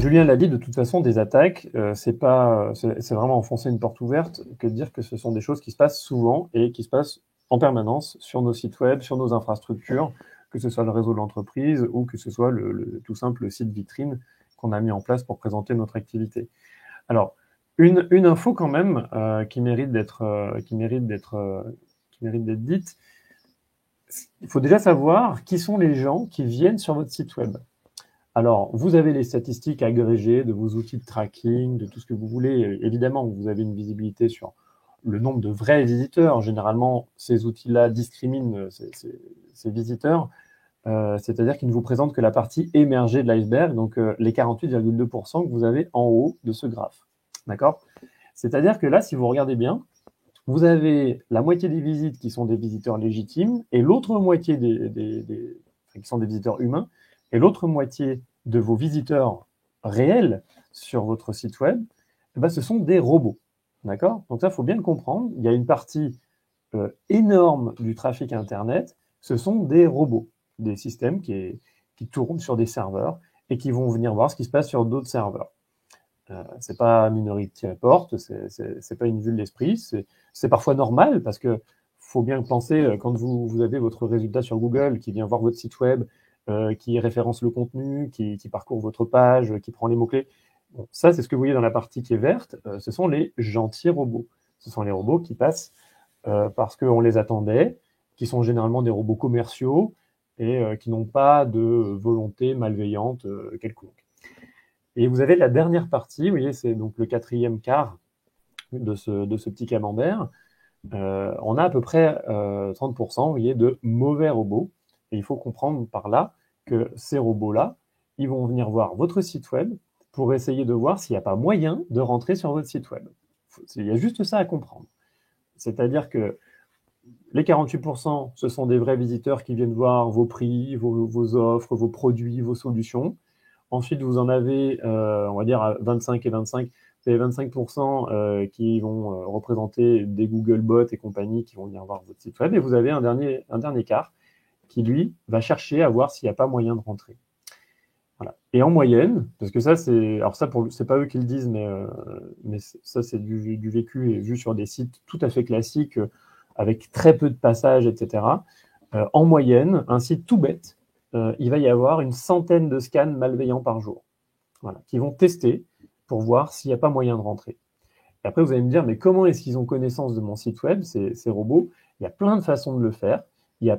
Julien l'a dit, de toute façon, des attaques, c'est vraiment enfoncer une porte ouverte que de dire que ce sont des choses qui se passent souvent et qui se passent en permanence sur nos sites web, sur nos infrastructures, que ce soit le réseau de l'entreprise ou que ce soit le tout simple site vitrine qu'on a mis en place pour présenter notre activité. Alors, une info quand même qui mérite d'être dite. Il faut déjà savoir qui sont les gens qui viennent sur votre site web. Alors, vous avez les statistiques agrégées de vos outils de tracking, de tout ce que vous voulez. Évidemment, vous avez une visibilité sur le nombre de vrais visiteurs. Généralement, ces outils-là discriminent ces visiteurs. C'est-à-dire qu'ils ne vous présentent que la partie émergée de l'iceberg, donc les 48,2% que vous avez en haut de ce graphe. D'accord? C'est-à-dire que là, si vous regardez bien, vous avez la moitié des visites qui sont des visiteurs légitimes et l'autre moitié qui sont des visiteurs humains et l'autre moitié de vos visiteurs réels sur votre site web, eh ben, ce sont des robots. D'accord? Donc ça, il faut bien le comprendre. Il y a une partie énorme du trafic Internet, ce sont des robots, des systèmes qui tournent sur des serveurs et qui vont venir voir ce qui se passe sur d'autres serveurs. C'est pas Minority Report, c'est pas une vue de l'esprit, c'est parfois normal parce que faut bien penser quand vous avez votre résultat sur Google qui vient voir votre site web, qui référence le contenu, qui parcourt votre page, qui prend les mots-clés. Bon, ça, c'est ce que vous voyez dans la partie qui est verte, ce sont les gentils robots. Ce sont les robots qui passent parce qu'on les attendait, qui sont généralement des robots commerciaux et qui n'ont pas de volonté malveillante quelconque. Et vous avez la dernière partie, vous voyez, c'est donc le quatrième quart de ce petit camembert. On a à peu près 30%, vous voyez, de mauvais robots. Et il faut comprendre par là que ces robots-là, ils vont venir voir votre site web pour essayer de voir s'il n'y a pas moyen de rentrer sur votre site web. Il y a juste ça à comprendre. C'est-à-dire que les 48%, ce sont des vrais visiteurs qui viennent voir vos prix, vos offres, vos produits, vos solutions. Ensuite, vous en avez, on va dire, à 25 et 25. Vous avez 25% qui vont représenter des Google Bots et compagnie qui vont venir voir votre site web. Et vous avez un dernier quart qui, lui, va chercher à voir s'il n'y a pas moyen de rentrer. Voilà. Et en moyenne, parce que ça, c'est pas eux qui le disent, mais ça, c'est du vécu et vu sur des sites tout à fait classiques, avec très peu de passages, etc. En moyenne, un site tout bête, il va y avoir une centaine de scans malveillants par jour, voilà, qui vont tester pour voir s'il n'y a pas moyen de rentrer. Et après, vous allez me dire, mais comment est-ce qu'ils ont connaissance de mon site web, ces robots? Il y a plein de façons de le faire.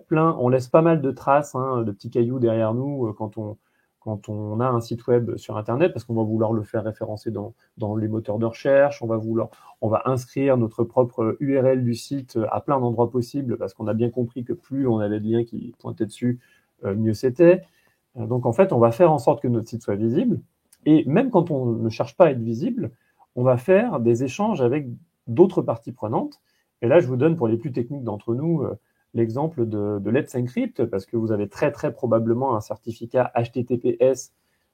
On laisse pas mal de traces, de petits cailloux derrière nous quand on a un site web sur Internet, parce qu'on va vouloir le faire référencer dans les moteurs de recherche, on va inscrire notre propre URL du site à plein d'endroits possibles, parce qu'on a bien compris que plus on avait de liens qui pointaient dessus, mieux c'était. Donc en fait, on va faire en sorte que notre site soit visible. Et même quand on ne cherche pas à être visible, on va faire des échanges avec d'autres parties prenantes. Et là, je vous donne pour les plus techniques d'entre nous l'exemple de Let's Encrypt, parce que vous avez très très probablement un certificat HTTPS.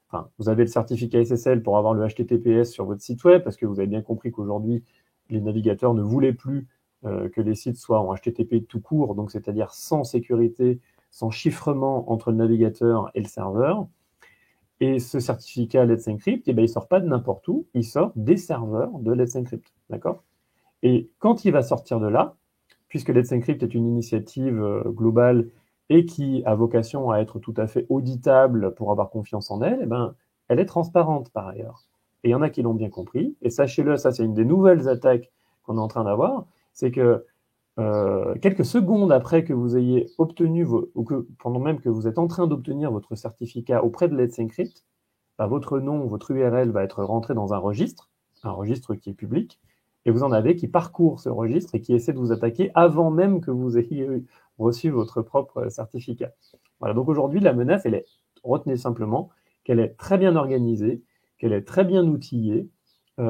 Enfin, vous avez le certificat SSL pour avoir le HTTPS sur votre site web, parce que vous avez bien compris qu'aujourd'hui, les navigateurs ne voulaient plus que les sites soient en HTTP tout court, donc c'est-à-dire sans sécurité, sans chiffrement entre le navigateur et le serveur. Et ce certificat Let's Encrypt, il ne sort pas de n'importe où, il sort des serveurs de Let's Encrypt. D'accord? Et quand il va sortir de là, puisque Let's Encrypt est une initiative globale et qui a vocation à être tout à fait auditable pour avoir confiance en elle, elle est transparente par ailleurs. Et il y en a qui l'ont bien compris. Et sachez-le, ça c'est une des nouvelles attaques qu'on est en train d'avoir, c'est que quelques secondes après que vous ayez obtenu, ou que pendant même que vous êtes en train d'obtenir votre certificat auprès de Let's Encrypt, votre nom, votre URL va être rentré dans un registre qui est public, et vous en avez qui parcourent ce registre et qui essaient de vous attaquer avant même que vous ayez reçu votre propre certificat. Voilà, donc aujourd'hui, la menace, retenez simplement qu'elle est très bien organisée, qu'elle est très bien outillée.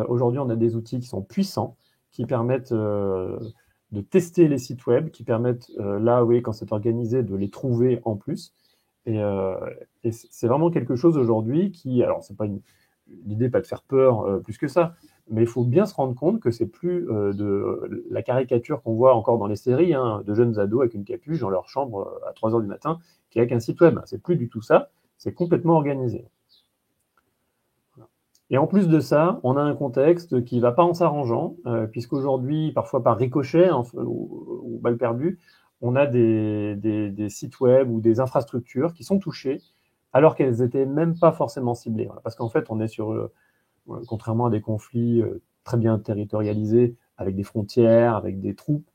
Aujourd'hui, on a des outils qui sont puissants, qui permettent de tester les sites web, qui permettent, là, oui, quand c'est organisé, de les trouver en plus. Et c'est vraiment quelque chose aujourd'hui qui, alors c'est pas l'idée pas de faire peur plus que ça, mais il faut bien se rendre compte que c'est plus de la caricature qu'on voit encore dans les séries, de jeunes ados avec une capuche dans leur chambre à 3h du matin, qui a qu'un site web. C'est plus du tout ça, c'est complètement organisé. Et en plus de ça, on a un contexte qui va pas en s'arrangeant, puisqu'aujourd'hui, parfois par ricochet ou balle perdue, on a des sites web ou des infrastructures qui sont touchées, alors qu'elles étaient même pas forcément ciblées. Voilà. Parce qu'en fait, on est sur, contrairement à des conflits très bien territorialisés, avec des frontières, avec des troupes,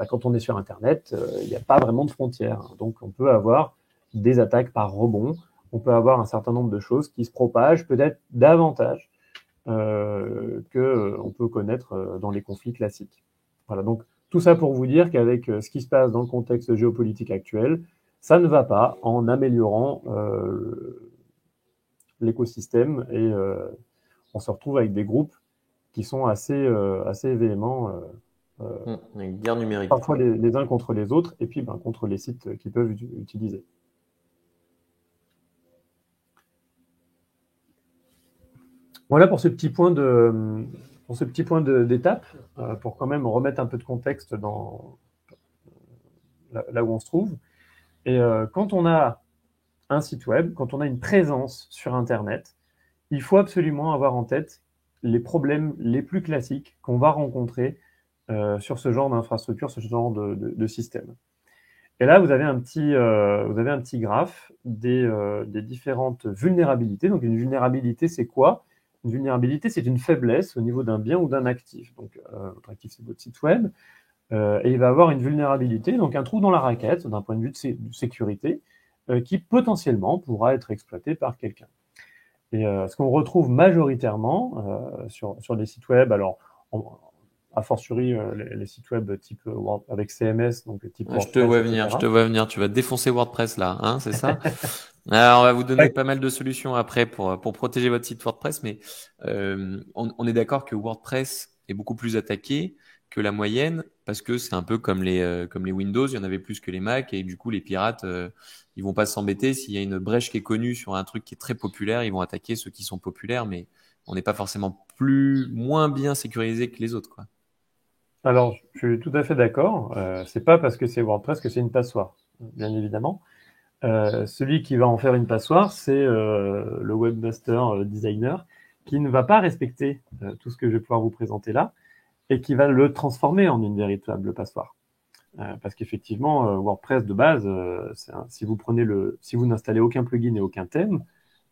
quand on est sur Internet, il n'y a pas vraiment de frontières. Donc on peut avoir des attaques par rebond, on peut avoir un certain nombre de choses qui se propagent peut-être davantage qu'on peut connaître dans les conflits classiques. Voilà, donc tout ça pour vous dire qu'avec ce qui se passe dans le contexte géopolitique actuel, ça ne va pas en améliorant l'écosystème et on se retrouve avec des groupes qui sont assez véhéments, Une guerre numérique, quoi. parfois les uns contre les autres, et puis contre les sites qu'ils peuvent utiliser. Voilà pour ce petit point d'étape, pour quand même remettre un peu de contexte dans là où on se trouve. Et quand on a un site web, quand on a une présence sur Internet, il faut absolument avoir en tête les problèmes les plus classiques qu'on va rencontrer sur ce genre d'infrastructure, ce genre de système. Et là, vous avez un petit graphe des différentes vulnérabilités. Donc, une vulnérabilité, c'est quoi? Une vulnérabilité, c'est une faiblesse au niveau d'un bien ou d'un actif. Donc, votre actif, c'est votre site web. Et il va avoir une vulnérabilité, donc un trou dans la raquette, d'un point de vue de sécurité, qui potentiellement pourra être exploité par quelqu'un. Et ce qu'on retrouve majoritairement sur des sites web, alors a fortiori les sites web type avec CMS, donc type Ouais, je te vois WordPress, venir, je etc. te vois venir. Tu vas défoncer WordPress là, hein, c'est ça? Alors, on va vous donner Ouais. pas mal de solutions après pour protéger votre site WordPress, mais on est d'accord que WordPress est beaucoup plus attaqué que la moyenne parce que c'est un peu comme les Windows, il y en avait plus que les Mac et du coup les pirates ils vont pas s'embêter s'il y a une brèche qui est connue sur un truc qui est très populaire, ils vont attaquer ceux qui sont populaires, mais on n'est pas forcément moins bien sécurisé que les autres, quoi. Alors, je suis tout à fait d'accord. C'est pas parce que c'est WordPress que c'est une passoire, bien évidemment. Celui qui va en faire une passoire, c'est le webmaster designer qui ne va pas respecter tout ce que je vais pouvoir vous présenter là et qui va le transformer en une véritable passoire. Parce qu'effectivement, WordPress de base, si vous n'installez aucun plugin et aucun thème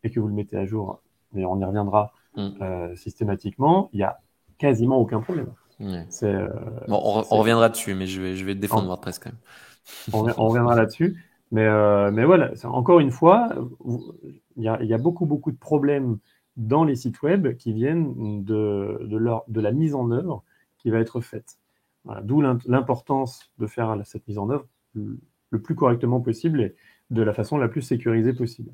et que vous le mettez à jour, mais on y reviendra Mm. systématiquement, il y a quasiment aucun problème. Ouais. C'est, euh, Bon, on c'est, reviendra dessus, mais je vais te défendre on, WordPress quand même. on reviendra là-dessus. Mais voilà, encore une fois, il y a beaucoup de problèmes dans les sites web qui viennent de la mise en œuvre qui va être faite. Voilà, d'où l'importance de faire cette mise en œuvre le plus correctement possible et de la façon la plus sécurisée possible.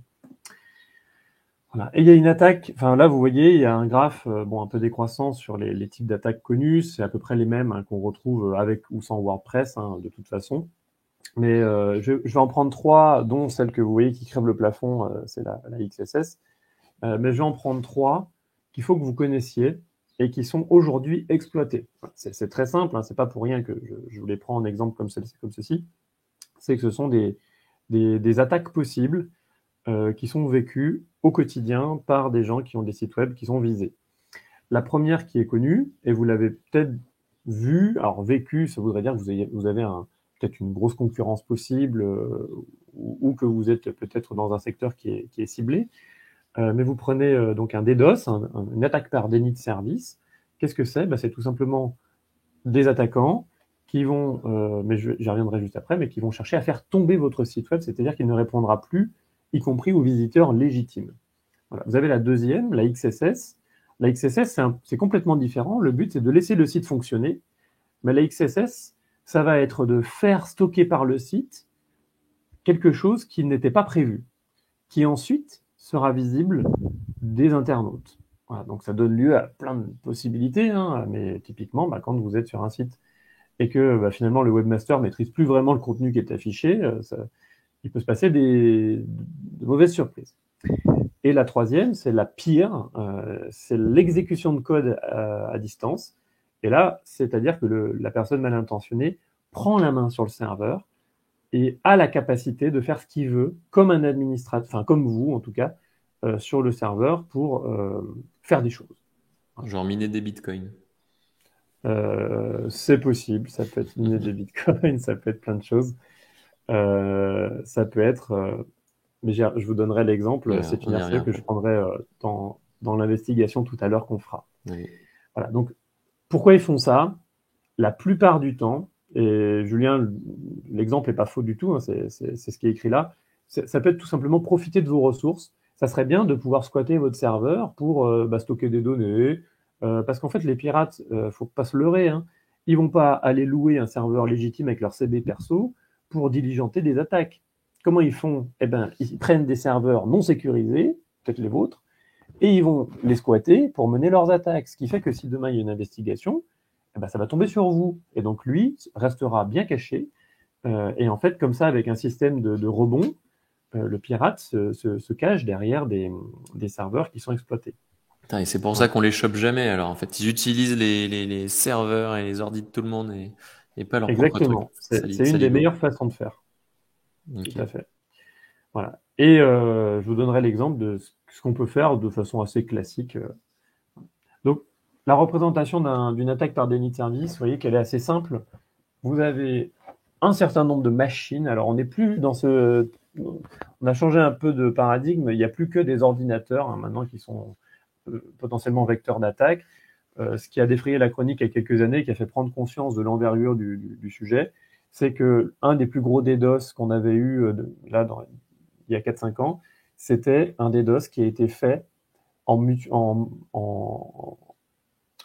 Voilà. Et il y a une attaque, enfin là vous voyez, il y a un graphe un peu décroissant sur les types d'attaques connues, c'est à peu près les mêmes qu'on retrouve avec ou sans WordPress de toute façon. Mais je vais en prendre trois, dont celle que vous voyez qui crève le plafond, c'est la XSS. Mais je vais en prendre trois qu'il faut que vous connaissiez et qui sont aujourd'hui exploitées. C'est très simple, c'est pas pour rien que je vous les prends en exemple comme ceci. C'est que ce sont des attaques possibles qui sont vécues au quotidien par des gens qui ont des sites web qui sont visés. La première qui est connue, et vous l'avez peut-être vue, alors vécu, ça voudrait dire que vous avez peut-être une grosse concurrence possible ou que vous êtes peut-être dans un secteur qui est ciblé. Mais vous prenez donc un DDoS, une attaque par déni de service. Qu'est-ce que c'est? C'est tout simplement des attaquants qui vont, mais j'y reviendrai juste après, mais qui vont chercher à faire tomber votre site web, c'est-à-dire qu'il ne répondra plus, y compris aux visiteurs légitimes. Voilà. Vous avez la deuxième, la XSS. La XSS, c'est complètement différent. Le but, c'est de laisser le site fonctionner. Mais la XSS, ça va être de faire stocker par le site quelque chose qui n'était pas prévu, qui ensuite sera visible des internautes. Voilà, donc ça donne lieu à plein de possibilités, mais typiquement, quand vous êtes sur un site et que finalement le webmaster maîtrise plus vraiment le contenu qui est affiché, il peut se passer de mauvaises surprises. Et la troisième, c'est la pire, c'est l'exécution de code à distance. Et là, c'est-à-dire que la personne mal intentionnée prend la main sur le serveur et a la capacité de faire ce qu'il veut, comme un administrateur, enfin comme vous en tout cas, sur le serveur pour faire des choses. Genre miner des bitcoins. C'est possible, ça peut être miner des bitcoins, ça peut être plein de choses. Ça peut être, mais je vous donnerai l'exemple, Ouais, c'est on une y RCE revient. que je prendrai dans l'investigation tout à l'heure qu'on fera. Oui. Voilà, donc pourquoi ils font ça? La plupart du temps, et Julien, l'exemple n'est pas faux du tout, hein, c'est ce qui est écrit là, ça peut être tout simplement profiter de vos ressources. Ça serait bien de pouvoir squatter votre serveur pour stocker des données, parce qu'en fait, les pirates, faut pas se leurrer, hein, ils vont pas aller louer un serveur légitime avec leur CB perso pour diligenter des attaques. Comment ils font? Eh ben, ils prennent des serveurs non sécurisés, peut-être les vôtres, et ils vont les squatter pour mener leurs attaques. Ce qui fait que si demain il y a une investigation, eh ben, ça va tomber sur vous. Et donc lui restera bien caché. Et en fait, comme ça, avec un système de rebond, le pirate se cache derrière des serveurs qui sont exploités. Putain, et c'est pour ça Voilà. qu'on les chope jamais. Alors, en fait, ils utilisent les serveurs et les ordis de tout le monde et pas leur propre truc. Exactement. Ça, C'est une des Saligo. meilleures façons de faire. Tout à Ok. fait. Voilà. Et je vous donnerai l'exemple de ce qu'on peut faire de façon assez classique. Donc, la représentation d'une attaque par déni de service, vous voyez qu'elle est assez simple. Vous avez un certain nombre de machines. Alors, on n'est plus dans ce. On a changé un peu de paradigme. Il n'y a plus que des ordinateurs hein, maintenant qui sont potentiellement vecteurs d'attaque. Ce qui a défrayé la chronique il y a quelques années, qui a fait prendre conscience de l'envergure du sujet, c'est que un des plus gros DDoS qu'on avait eu il y a 4-5 ans, c'était un DDoS qui a été fait en, en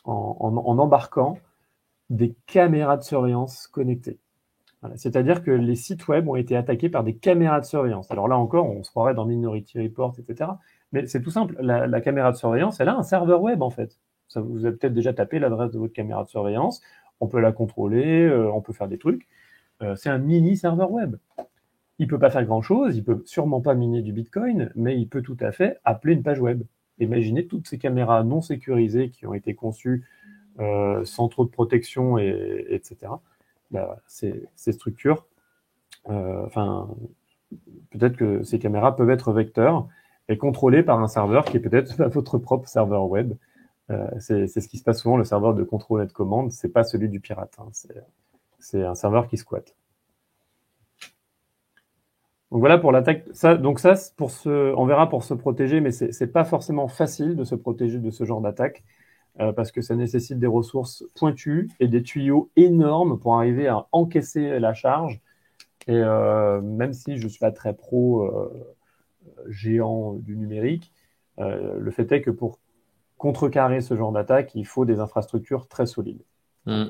embarquant des caméras de surveillance connectées. Voilà. C'est-à-dire que les sites web ont été attaqués par des caméras de surveillance. Alors là encore, on se croirait dans Minority Report, etc. Mais c'est tout simple. La caméra de surveillance, elle a un serveur web en fait. Ça, vous avez peut-être déjà tapé l'adresse de votre caméra de surveillance. On peut la contrôler, on peut faire des trucs. C'est un mini serveur web. Il peut pas faire grand-chose, il peut sûrement pas miner du Bitcoin, mais il peut tout à fait appeler une page web. Imaginez toutes ces caméras non sécurisées qui ont été conçues sans trop de protection, etc. Bah, ces structures, enfin, peut-être que ces caméras peuvent être vecteurs et contrôlées par un serveur qui est peut-être votre propre serveur web. C'est ce qui se passe souvent, le serveur de contrôle et de commande, c'est pas celui du pirate, hein, c'est un serveur qui squatte. Donc voilà pour l'attaque. Donc ça, on verra pour se protéger, mais c'est pas forcément facile de se protéger de ce genre d'attaque parce que ça nécessite des ressources pointues et des tuyaux énormes pour arriver à encaisser la charge. Et même si je ne suis pas très pro géant du numérique, le fait est que pour contrecarrer ce genre d'attaque, il faut des infrastructures très solides. Hmm.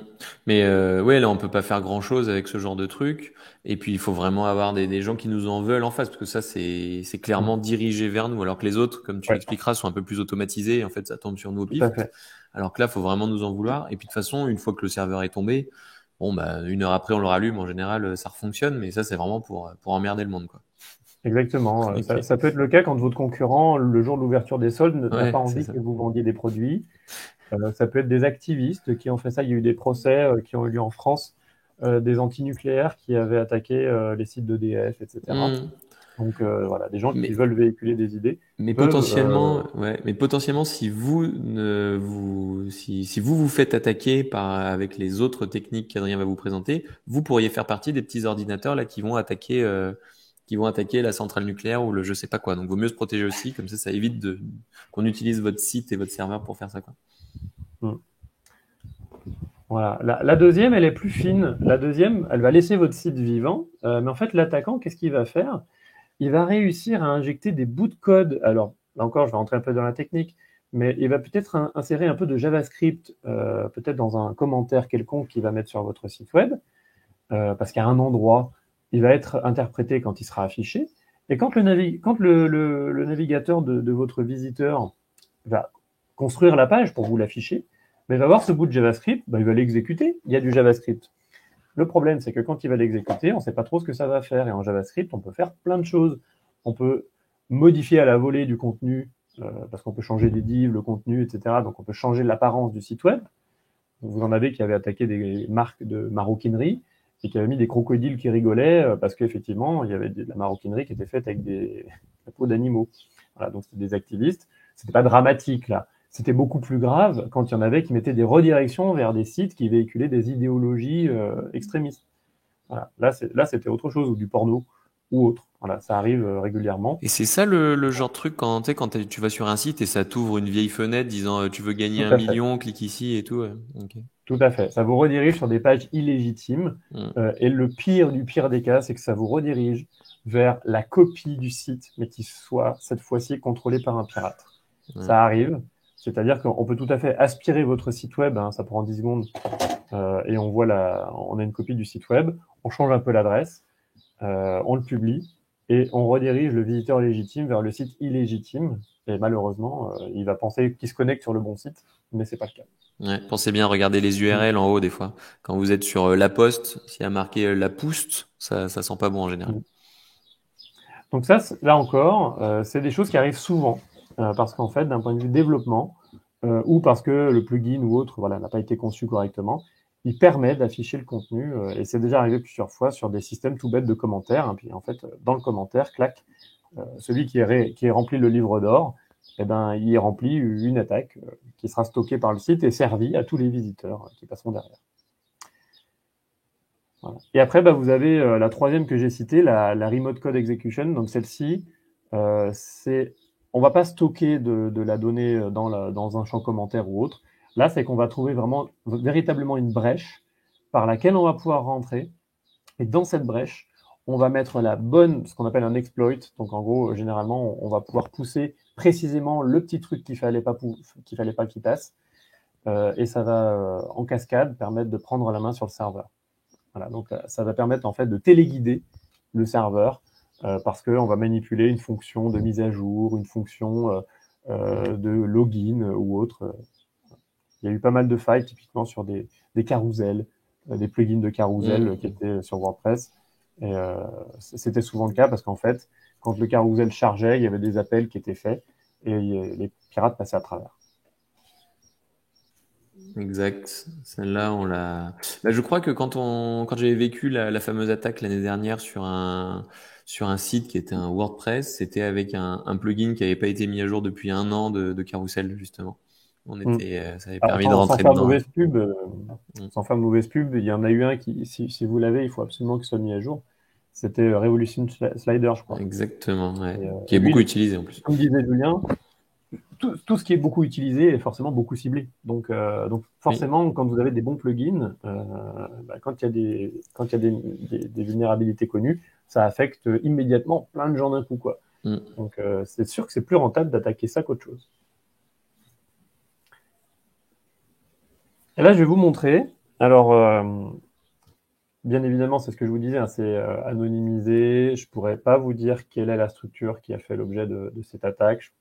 Mais ouais, là, on peut pas faire grand-chose avec ce genre de truc. Et puis, il faut vraiment avoir des gens qui nous en veulent en face, parce que ça, c'est clairement dirigé vers nous, alors que les autres, comme tu Ouais, l'expliqueras, sont un peu plus automatisés. Et en fait, ça tombe sur nous au tout à pif. fait. Alors que là, faut vraiment nous en vouloir. Et puis, de toute façon, une fois que le serveur est tombé, bon, bah, 1 heure après, on le rallume. En général, ça refonctionne. Mais ça, c'est vraiment pour emmerder le monde, quoi. Exactement. Ok. Ça peut être le cas quand votre concurrent, le jour de l'ouverture des soldes, n'a pas Ouais, c'est envie ça. que vous vendiez des produits. Ça peut être des activistes qui ont fait ça. Il y a eu des procès qui ont eu lieu en France, des antinucléaires qui avaient attaqué les sites d'EDF, etc. Hmm. Donc voilà, des gens qui Mais veulent véhiculer des idées Mais peuvent. potentiellement, ouais, mais potentiellement, si vous ne vous, si vous vous faites attaquer avec les autres techniques qu'Adrien va vous présenter, vous pourriez faire partie des petits ordinateurs là qui vont attaquer la centrale nucléaire ou le je sais pas quoi. Donc, vaut mieux se protéger aussi, comme ça évite qu'on utilise votre site et votre serveur pour faire ça, quoi. Hmm. Voilà. La deuxième, elle est plus fine. La deuxième, elle va laisser votre site vivant, mais en fait, l'attaquant, qu'est-ce qu'il va faire? Il va réussir à injecter des bouts de code. Alors, là encore, je vais rentrer un peu dans la technique, mais il va peut-être insérer un peu de JavaScript, peut-être dans un commentaire quelconque qu'il va mettre sur votre site web, parce qu'à un endroit, il va être interprété quand il sera affiché. Et quand le navigateur de votre visiteur va construire la page pour vous l'afficher, ben, il va voir ce bout de JavaScript, ben, il va l'exécuter. Il y a du JavaScript. Le problème, c'est que quand il va l'exécuter, on ne sait pas trop ce que ça va faire. Et en JavaScript, on peut faire plein de choses. On peut modifier à la volée du contenu, parce qu'on peut changer les divs, le contenu, etc. Donc on peut changer l'apparence du site web. Vous en avez qui avaient attaqué des marques de maroquinerie et qui avaient mis des crocodiles qui rigolaient parce qu'effectivement, il y avait de la maroquinerie qui était faite avec la peau d'animaux. Voilà, donc c'était des activistes. C'était pas dramatique là. C'était beaucoup plus grave quand il y en avait qui mettaient des redirections vers des sites qui véhiculaient des idéologies extrémistes. Voilà. Là, c'était autre chose, ou du porno, ou autre. Voilà, ça arrive régulièrement. Et c'est ça le genre de truc quand, tu sais, quand tu vas sur un site et ça t'ouvre une vieille fenêtre disant tu veux gagner Tout un à fait. million, clique ici et tout. Ouais. Ok. Tout à fait. Ça vous redirige sur des pages illégitimes. Mm. Et le pire du pire des cas, c'est que ça vous redirige vers la copie du site, mais qui soit cette fois-ci contrôlée par un pirate. Ouais. Ça arrive. C'est-à-dire qu'on peut tout à fait aspirer votre site web, hein, ça prend 10 secondes, et on a une copie du site web, on change un peu l'adresse, on le publie, et on redirige le visiteur légitime vers le site illégitime. Et malheureusement, il va penser qu'il se connecte sur le bon site, mais c'est pas le cas. Ouais, pensez bien à regarder les URL en haut des fois. Quand vous êtes sur La Poste, s'il y a marqué La Pouste, ça sent pas bon en général. Donc ça, là encore, c'est des choses qui arrivent souvent, parce qu'en fait, d'un point de vue développement, ou parce que le plugin ou autre, voilà, n'a pas été conçu correctement, il permet d'afficher le contenu, et c'est déjà arrivé plusieurs fois sur des systèmes tout bêtes de commentaires. Hein, puis en fait, dans le commentaire, clac, celui qui est rempli le livre d'or, eh ben, il remplit une attaque qui sera stockée par le site et servie à tous les visiteurs qui passeront derrière. Voilà. Et après, bah, vous avez la troisième que j'ai citée, la Remote Code Execution. Donc celle-ci, on va pas stocker de la donnée dans un champ commentaire ou autre. Là, c'est qu'on va trouver véritablement une brèche par laquelle on va pouvoir rentrer. Et dans cette brèche, on va mettre ce qu'on appelle un exploit. Donc en gros, généralement, on va pouvoir pousser précisément le petit truc qu'il fallait pas qu'il passe. Et ça va, en cascade, permettre de prendre la main sur le serveur. Voilà, donc ça va permettre en fait de téléguider le serveur parce qu'on va manipuler une fonction de mise à jour, une fonction de login ou autre. Il y a eu pas mal de failles typiquement sur des carousels, des plugins de carousel qui étaient sur WordPress. Et c'était souvent le cas parce qu'en fait, quand le carousel chargeait, il y avait des appels qui étaient faits et les pirates passaient à travers. Exact. Celle-là, on l'a. Bah, je crois que quand j'avais vécu la fameuse attaque l'année dernière sur un site qui était un WordPress, c'était avec un plugin qui n'avait pas été mis à jour depuis un an de Carousel, justement. Ça avait permis de Alors, rentrer dedans. sans faire de mauvaise pub, il y en a eu un qui, si vous l'avez, il faut absolument qu'il soit mis à jour. C'était Revolution Slider, je crois. Exactement, ouais. Et, Qui est lui, beaucoup utilisé en plus. comme disait Julien, tout ce qui est beaucoup utilisé est forcément beaucoup ciblé. Donc forcément, quand vous avez des bons plugins, quand il y a des vulnérabilités connues, ça affecte immédiatement plein de gens d'un coup, quoi. Donc c'est sûr que c'est plus rentable d'attaquer ça qu'autre chose. Et là, je vais vous montrer. Alors, bien évidemment, c'est ce que je vous disais, hein, c'est anonymisé. Je pourrais pas vous dire quelle est la structure qui a fait l'objet de cette attaque.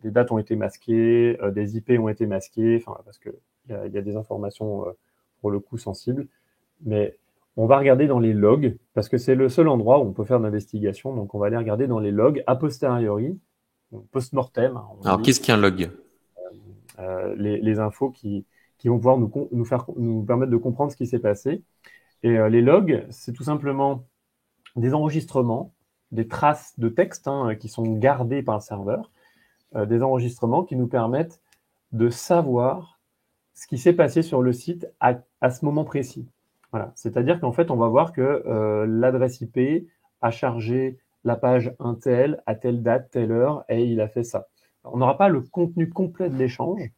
Les dates ont été masquées, des IP ont été masquées, parce que il y a des informations pour le coup sensibles. Mais on va regarder dans les logs, parce que c'est le seul endroit où on peut faire de l'investigation. Donc, on va aller regarder dans les logs a posteriori, post-mortem. Alors, qu'est-ce qu'un log? Les infos qui vont pouvoir nous permettre de comprendre ce qui s'est passé. Et les logs, c'est tout simplement des enregistrements, des traces de texte qui sont gardées par le serveur, des enregistrements qui nous permettent de savoir ce qui s'est passé sur le site à ce moment précis. Voilà. C'est-à-dire qu'en fait, on va voir que l'adresse IP a chargé la page Intel à telle date, telle heure, et il a fait ça. On n'aura pas le contenu complet de l'échange,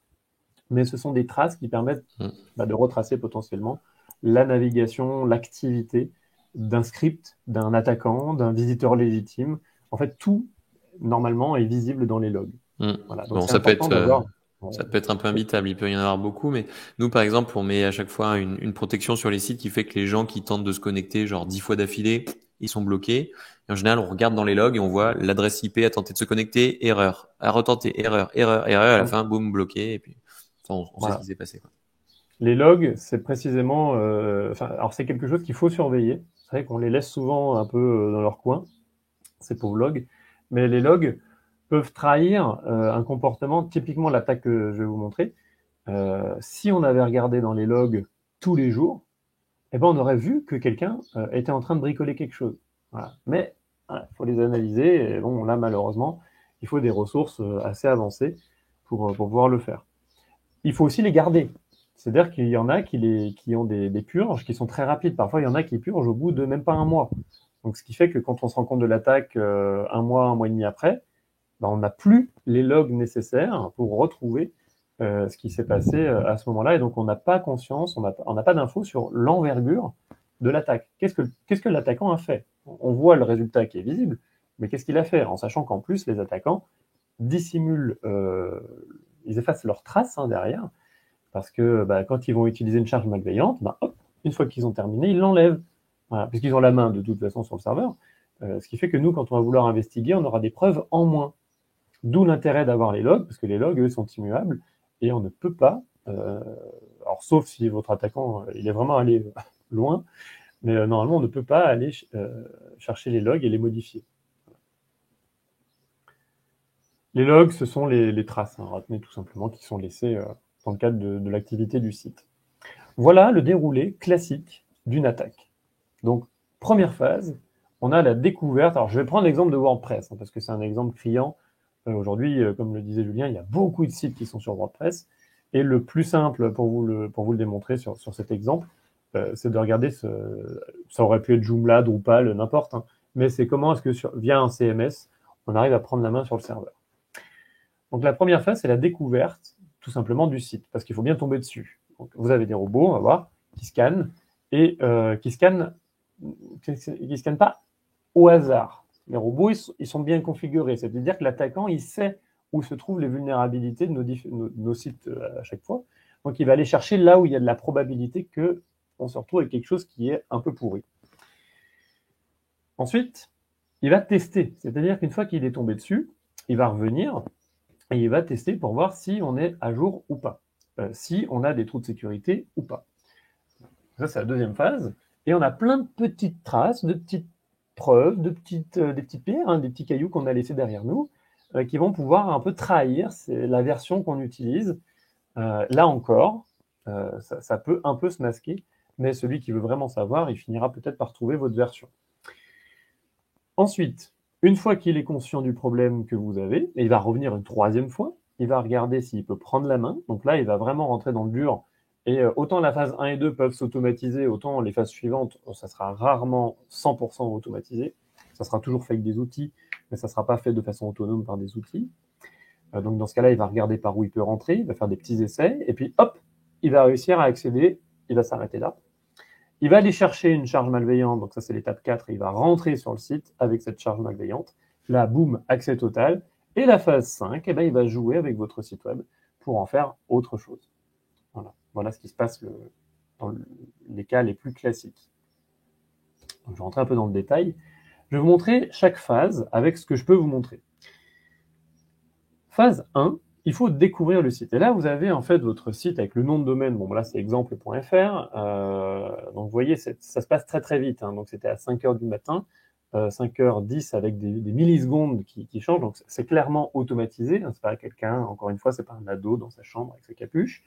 mais ce sont des traces qui permettent de retracer potentiellement la navigation, l'activité d'un script, d'un attaquant, d'un visiteur légitime. En fait, tout, normalement, est visible dans les logs. Voilà. Donc, bon, ça peut être un peu imbitable, il peut y en avoir beaucoup, mais nous, par exemple, on met à chaque fois une protection sur les sites qui fait que les gens qui tentent de se connecter, genre 10 fois d'affilée, ils sont bloqués. Et en général, on regarde dans les logs et on voit l'adresse IP a tenté de se connecter, erreur, a retenté, erreur, à la fin, boum, bloqué, et puis on sait ce qui s'est passé, quoi. Les logs, c'est précisément, alors c'est quelque chose qu'il faut surveiller. C'est vrai qu'on les laisse souvent un peu dans leur coin, ces pauvres logs, mais les logs peuvent trahir un comportement, typiquement l'attaque que je vais vous montrer. Si on avait regardé dans les logs tous les jours, eh ben on aurait vu que quelqu'un était en train de bricoler quelque chose. Voilà. Mais il faut les les analyser. Et bon, là, malheureusement, il faut des ressources assez avancées pour pouvoir le faire. Il faut aussi les garder. C'est-à-dire qu'il y en a qui ont des purges qui sont très rapides. Parfois, il y en a qui purgent au bout de même pas un mois. Donc, ce qui fait que quand on se rend compte de l'attaque un mois et demi après, ben, on n'a plus les logs nécessaires pour retrouver ce qui s'est passé à ce moment-là. Et donc, on n'a pas conscience, on n'a pas d'infos sur l'envergure de l'attaque. Qu'est-ce que l'attaquant a fait? On voit le résultat qui est visible, mais qu'est-ce qu'il a fait? En sachant qu'en plus, les attaquants dissimulent, ils effacent leurs traces derrière, parce que quand ils vont utiliser une charge malveillante, hop, une fois qu'ils ont terminé, ils l'enlèvent. Voilà, puisqu'ils ont la main de toute façon sur le serveur. Ce qui fait que nous, quand on va vouloir investiguer, on aura des preuves en moins. D'où l'intérêt d'avoir les logs, parce que les logs, eux, sont immuables, et on ne peut pas, alors sauf si votre attaquant, il est vraiment allé loin, mais normalement, on ne peut pas aller chercher les logs et les modifier. Les logs, ce sont les traces, retenez tout simplement, qui sont laissées dans le cadre de l'activité du site. Voilà le déroulé classique d'une attaque. Donc, première phase, on a la découverte. Alors, je vais prendre l'exemple de WordPress, parce que c'est un exemple criant. Aujourd'hui, comme le disait Julien, il y a beaucoup de sites qui sont sur WordPress. Et le plus simple pour vous le démontrer sur cet exemple, c'est de regarder, ça aurait pu être Joomla, Drupal, n'importe, mais c'est comment est-ce que via un CMS, on arrive à prendre la main sur le serveur. Donc la première phase, c'est la découverte, tout simplement, du site, parce qu'il faut bien tomber dessus. Donc, vous avez des robots, on va voir, qui scannent, et qui scannent pas au hasard. Les robots, ils sont bien configurés, c'est-à-dire que l'attaquant, il sait où se trouvent les vulnérabilités de nos sites à chaque fois. Donc il va aller chercher là où il y a de la probabilité qu'on se retrouve avec quelque chose qui est un peu pourri. Ensuite, il va tester, c'est-à-dire qu'une fois qu'il est tombé dessus, il va revenir et il va tester pour voir si on est à jour ou pas, si on a des trous de sécurité ou pas. Ça, c'est la deuxième phase. Et on a plein de petites traces, de petites preuves, des petites pierres, des petits cailloux qu'on a laissés derrière nous, qui vont pouvoir un peu trahir la version qu'on utilise. Là encore, ça peut un peu se masquer, mais celui qui veut vraiment savoir, il finira peut-être par trouver votre version. Ensuite, une fois qu'il est conscient du problème que vous avez, et il va revenir une troisième fois, il va regarder s'il peut prendre la main. Donc là, il va vraiment rentrer dans le dur. Et autant la phase 1 et 2 peuvent s'automatiser, autant les phases suivantes, ça sera rarement 100% automatisé. Ça sera toujours fait avec des outils, mais ça ne sera pas fait de façon autonome par des outils. Donc dans ce cas-là, il va regarder par où il peut rentrer, il va faire des petits essais, et puis hop, il va réussir à accéder, il va s'arrêter là. Il va aller chercher une charge malveillante, donc ça c'est l'étape 4, et il va rentrer sur le site avec cette charge malveillante. Là, boum, accès total. Et la phase 5, il va jouer avec votre site web pour en faire autre chose. Voilà ce qui se passe dans les cas les plus classiques. Donc, je vais rentrer un peu dans le détail. Je vais vous montrer chaque phase avec ce que je peux vous montrer. Phase 1, il faut découvrir le site. Et là, vous avez en fait votre site avec le nom de domaine. Bon, là, c'est exemple.fr. Donc, vous voyez, ça se passe très, très vite. Donc, c'était à 5h du matin, 5h10 avec des millisecondes qui changent. Donc, c'est clairement automatisé. C'est pas quelqu'un, encore une fois, c'est pas un ado dans sa chambre avec sa capuche.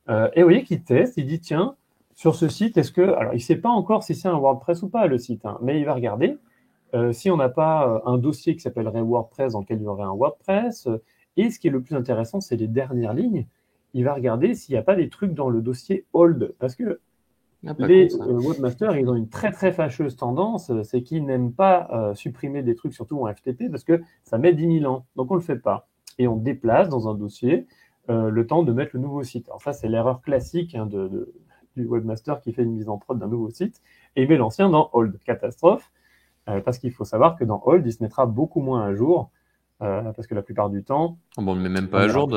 Et vous voyez qu'il teste, il dit, tiens, sur ce site, est-ce que... Alors, il ne sait pas encore si c'est un WordPress ou pas, le site, mais il va regarder. Si on n'a pas un dossier qui s'appellerait WordPress dans lequel il y aurait un WordPress, et ce qui est le plus intéressant, c'est les dernières lignes. Il va regarder s'il n'y a pas des trucs dans le dossier old, parce que les webmasters, ils ont une très très fâcheuse tendance, c'est qu'ils n'aiment pas supprimer des trucs, surtout en FTP, parce que ça met 10 000 ans, donc on ne le fait pas. Et on déplace dans un dossier le temps de mettre le nouveau site. Alors ça, c'est l'erreur classique du webmaster qui fait une mise en prod d'un nouveau site, et il met l'ancien dans old, catastrophe. Parce qu'il faut savoir que dans Hold, il se mettra beaucoup moins à jour, parce que la plupart du temps... Bon, on ne le met même pas à jour.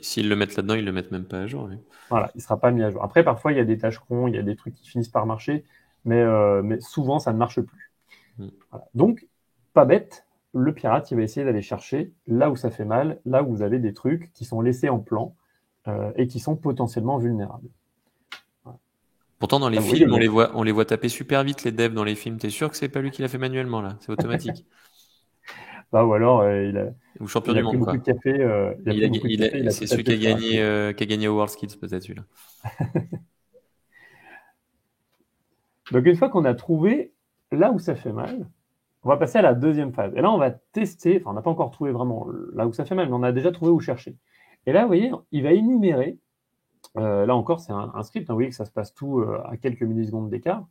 S'ils le mettent là-dedans, ils ne le mettent même pas à jour. Oui. Voilà, il ne sera pas mis à jour. Après, parfois, il y a des tâcherons, il y a des trucs qui finissent par marcher, mais souvent, ça ne marche plus. Voilà. Donc, pas bête, le pirate, il va essayer d'aller chercher là où ça fait mal, là où vous avez des trucs qui sont laissés en plan et qui sont potentiellement vulnérables. Pourtant, dans les films, on les voit taper super vite, les devs dans les films. T'es sûr que c'est pas lui qui l'a fait manuellement, là? C'est automatique. Ou alors, il a champion du monde, beaucoup de café. C'est celui qui a gagné au WorldSkills, peut-être, celui-là. Donc, une fois qu'on a trouvé là où ça fait mal, On va passer à la deuxième phase. Et là, on va tester, enfin, on n'a pas encore trouvé vraiment là où ça fait mal, mais on a déjà trouvé où chercher. Et là, vous voyez, il va énumérer, là encore, c'est un script, hein, vous voyez que ça se passe tout à quelques millisecondes d'écart.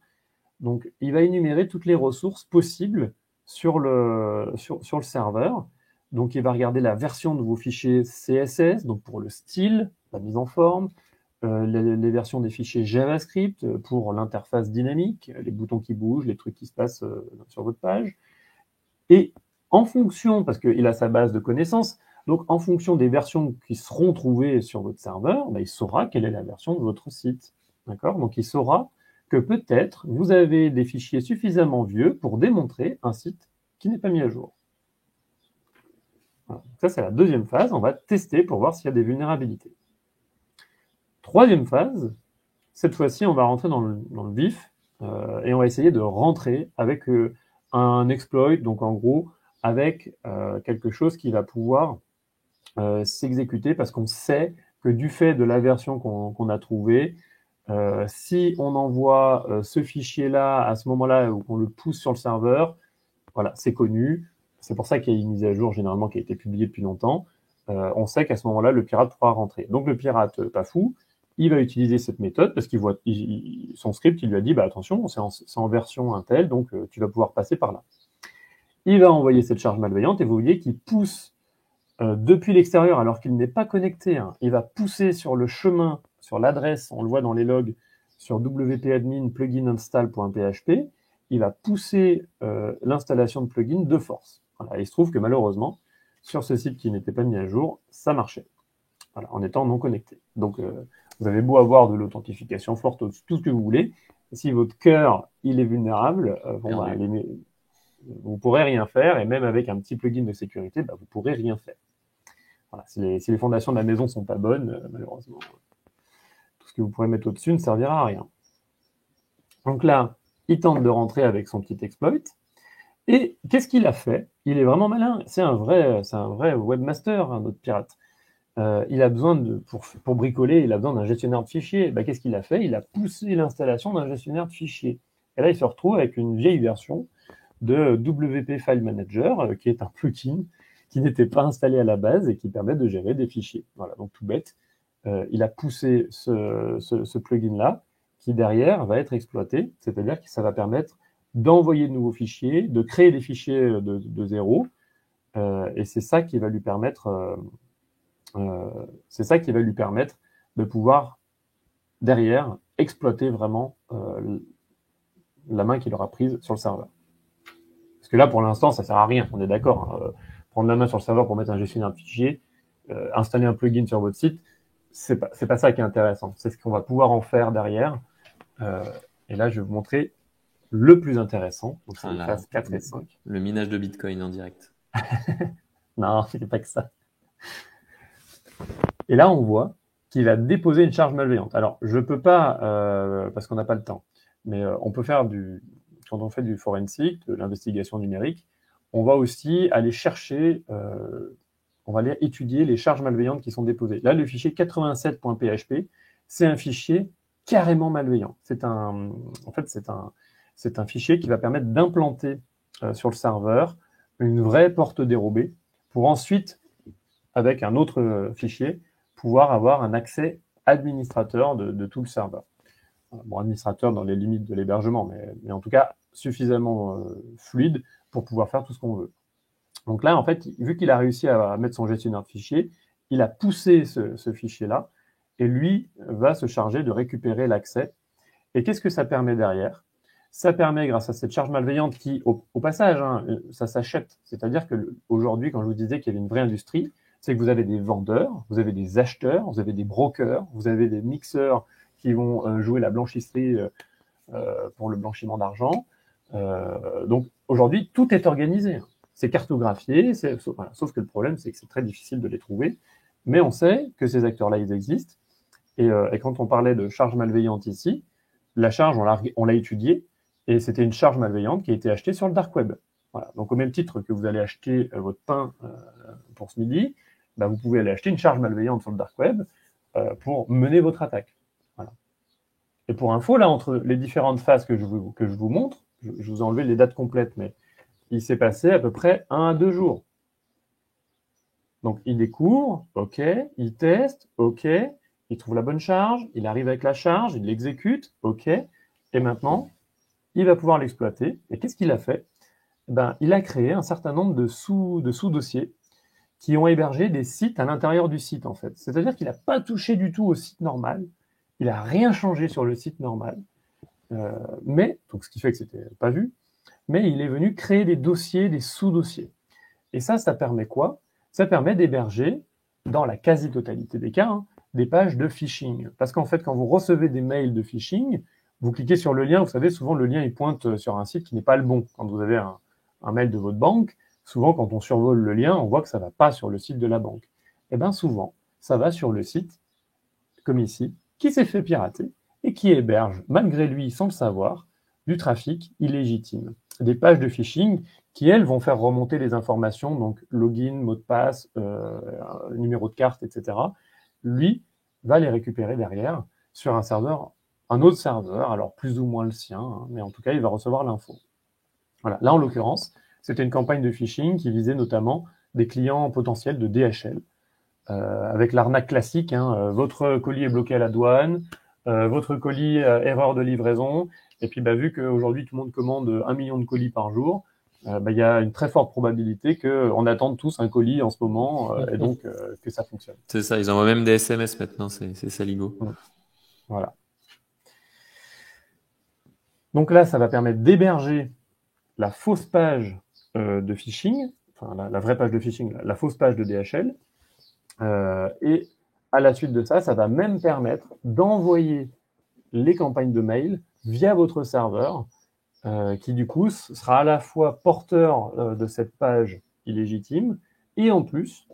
Donc, il va énumérer toutes les ressources possibles sur le serveur. Donc, il va regarder la version de vos fichiers CSS, donc pour le style, la mise en forme, les versions des fichiers JavaScript pour l'interface dynamique, les boutons qui bougent, les trucs qui se passent sur votre page. Et en fonction, parce qu'il a sa base de connaissances, donc en fonction des versions qui seront trouvées sur votre serveur, il saura quelle est la version de votre site. D'accord? Donc il saura que peut-être vous avez des fichiers suffisamment vieux pour démontrer un site qui n'est pas mis à jour. Voilà. Ça, c'est la deuxième phase. On va tester pour voir s'il y a des vulnérabilités. Troisième phase, cette fois-ci, on va rentrer dans le vif et on va essayer de rentrer avec un exploit, donc en gros, avec quelque chose qui va pouvoir s'exécuter parce qu'on sait que du fait de la version qu'on a trouvée, si on envoie ce fichier-là à ce moment-là ou qu'on le pousse sur le serveur, voilà, c'est connu. C'est pour ça qu'il y a une mise à jour généralement qui a été publiée depuis longtemps. On sait qu'à ce moment-là, le pirate pourra rentrer. Donc le pirate, pas fou, il va utiliser cette méthode parce qu'il voit son script, il lui a dit bah, attention, c'est en version Intel, donc tu vas pouvoir passer par là. Il va envoyer cette charge malveillante et vous voyez qu'il pousse depuis l'extérieur alors qu'il n'est pas connecté. Hein, il va pousser sur le chemin, sur l'adresse, on le voit dans les logs, sur wp-admin plugininstall.php, il va pousser l'installation de plugin de force. Voilà, il se trouve que malheureusement, sur ce site qui n'était pas mis à jour, ça marchait. Voilà, en étant non connecté. Donc, vous avez beau avoir de l'authentification forte, tout ce que vous voulez, si votre cœur il est vulnérable, bon, bah, vous ne pourrez rien faire, et même avec un petit plugin de sécurité, bah, vous ne pourrez rien faire. Voilà, si les fondations de la maison ne sont pas bonnes, malheureusement, tout ce que vous pourrez mettre au-dessus ne servira à rien. Donc là, il tente de rentrer avec son petit exploit, et qu'est-ce qu'il a fait? Il est vraiment malin, c'est un vrai webmaster, hein, notre pirate. Il a besoin pour bricoler, il a besoin d'un gestionnaire de fichiers. Bah, qu'est-ce qu'il a fait? Il a poussé l'installation d'un gestionnaire de fichiers. Et là, il se retrouve avec une vieille version de WP File Manager, qui est un plugin qui n'était pas installé à la base et qui permet de gérer des fichiers. Voilà, donc tout bête. Il a poussé ce plugin-là, qui derrière va être exploité, c'est-à-dire que ça va permettre d'envoyer de nouveaux fichiers, de créer des fichiers de zéro, et c'est ça qui va lui permettre de pouvoir, derrière, exploiter vraiment la main qu'il aura prise sur le serveur. Parce que là, pour l'instant, ça ne sert à rien, on est d'accord. Hein. Prendre la main sur le serveur pour mettre un gestionnaire de fichiers, installer un plugin sur votre site, c'est pas ça qui est intéressant. C'est ce qu'on va pouvoir en faire derrière. Et là, je vais vous montrer le plus intéressant. Donc, c'est les phases 4 et 5. Le minage de Bitcoin en direct. Non, c'est pas que ça. Et là, on voit qu'il va déposer une charge malveillante. Alors, je ne peux pas, parce qu'on n'a pas le temps, mais on peut faire quand on fait du forensic, de l'investigation numérique, on va aussi aller chercher, on va aller étudier les charges malveillantes qui sont déposées. Là, le fichier 87.php, c'est un fichier carrément malveillant. En fait, c'est un fichier qui va permettre d'implanter sur le serveur une vraie porte dérobée pour ensuite, avec un autre fichier, pouvoir avoir un accès administrateur de tout le serveur. Bon, administrateur dans les limites de l'hébergement, mais en tout cas suffisamment fluide pour pouvoir faire tout ce qu'on veut. Donc là, en fait, vu qu'il a réussi à mettre son gestionnaire de fichiers, il a poussé ce fichier-là, et lui va se charger de récupérer l'accès. Et qu'est-ce que ça permet derrière? Ça permet, grâce à cette charge malveillante qui, au passage, hein, ça s'achète. C'est-à-dire qu'aujourd'hui, quand je vous disais qu'il y avait une vraie industrie, c'est que vous avez des vendeurs, vous avez des acheteurs, vous avez des brokers, vous avez des mixeurs qui vont jouer la blanchisserie pour le blanchiment d'argent. Donc aujourd'hui, tout est organisé. C'est cartographié, sauf que le problème, c'est que c'est très difficile de les trouver. Mais on sait que ces acteurs-là, ils existent. Et quand on parlait de charge malveillante ici, la charge, on l'a étudiée, et c'était une charge malveillante qui a été achetée sur le dark web. Voilà. Donc au même titre que vous allez acheter votre pain pour ce midi, bah, vous pouvez aller acheter une charge malveillante sur le dark web pour mener votre attaque. Voilà. Et pour info, là, entre les différentes phases que je vous montre, je vous ai enlevé les dates complètes, mais il s'est passé à peu près 1 à 2 jours. Donc, il découvre, OK, il teste, OK, il trouve la bonne charge, il arrive avec la charge, il l'exécute, OK, et maintenant, il va pouvoir l'exploiter. Et qu'est-ce qu'il a fait? Ben, il a créé un certain nombre de sous-dossiers qui ont hébergé des sites à l'intérieur du site, en fait. C'est-à-dire qu'il n'a pas touché du tout au site normal, il n'a rien changé sur le site normal, mais, donc ce qui fait que c'était pas vu, mais il est venu créer des dossiers, des sous-dossiers. Et ça permet quoi? Ça permet d'héberger, dans la quasi-totalité des cas, hein, des pages de phishing. Parce qu'en fait, quand vous recevez des mails de phishing, vous cliquez sur le lien, vous savez, souvent le lien il pointe sur un site qui n'est pas le bon. Quand vous avez un mail de votre banque, souvent quand on survole le lien, on voit que ça ne va pas sur le site de la banque. Et bien souvent, ça va sur le site, comme ici, qui s'est fait pirater et qui héberge, malgré lui, sans le savoir, du trafic illégitime. Des pages de phishing qui, elles, vont faire remonter les informations, donc login, mot de passe, numéro de carte, etc. Lui va les récupérer derrière sur un serveur, un autre serveur, alors plus ou moins le sien, hein, mais en tout cas, il va recevoir l'info. Voilà. Là, en l'occurrence, c'était une campagne de phishing qui visait notamment des clients potentiels de DHL, avec l'arnaque classique, hein, votre colis est bloqué à la douane, votre colis erreur de livraison, et puis vu qu'aujourd'hui tout le monde commande 1 million de colis par jour, il y a une très forte probabilité qu'on attende tous un colis en ce moment, et donc que ça fonctionne. C'est ça, ils envoient même des SMS maintenant, c'est saligo. Voilà. Donc là, ça va permettre d'héberger la fausse page de phishing, enfin la vraie page de phishing, la fausse page de DHL, et à la suite de ça, ça va même permettre d'envoyer les campagnes de mail via votre serveur, qui du coup sera à la fois porteur de cette page illégitime, et en plus,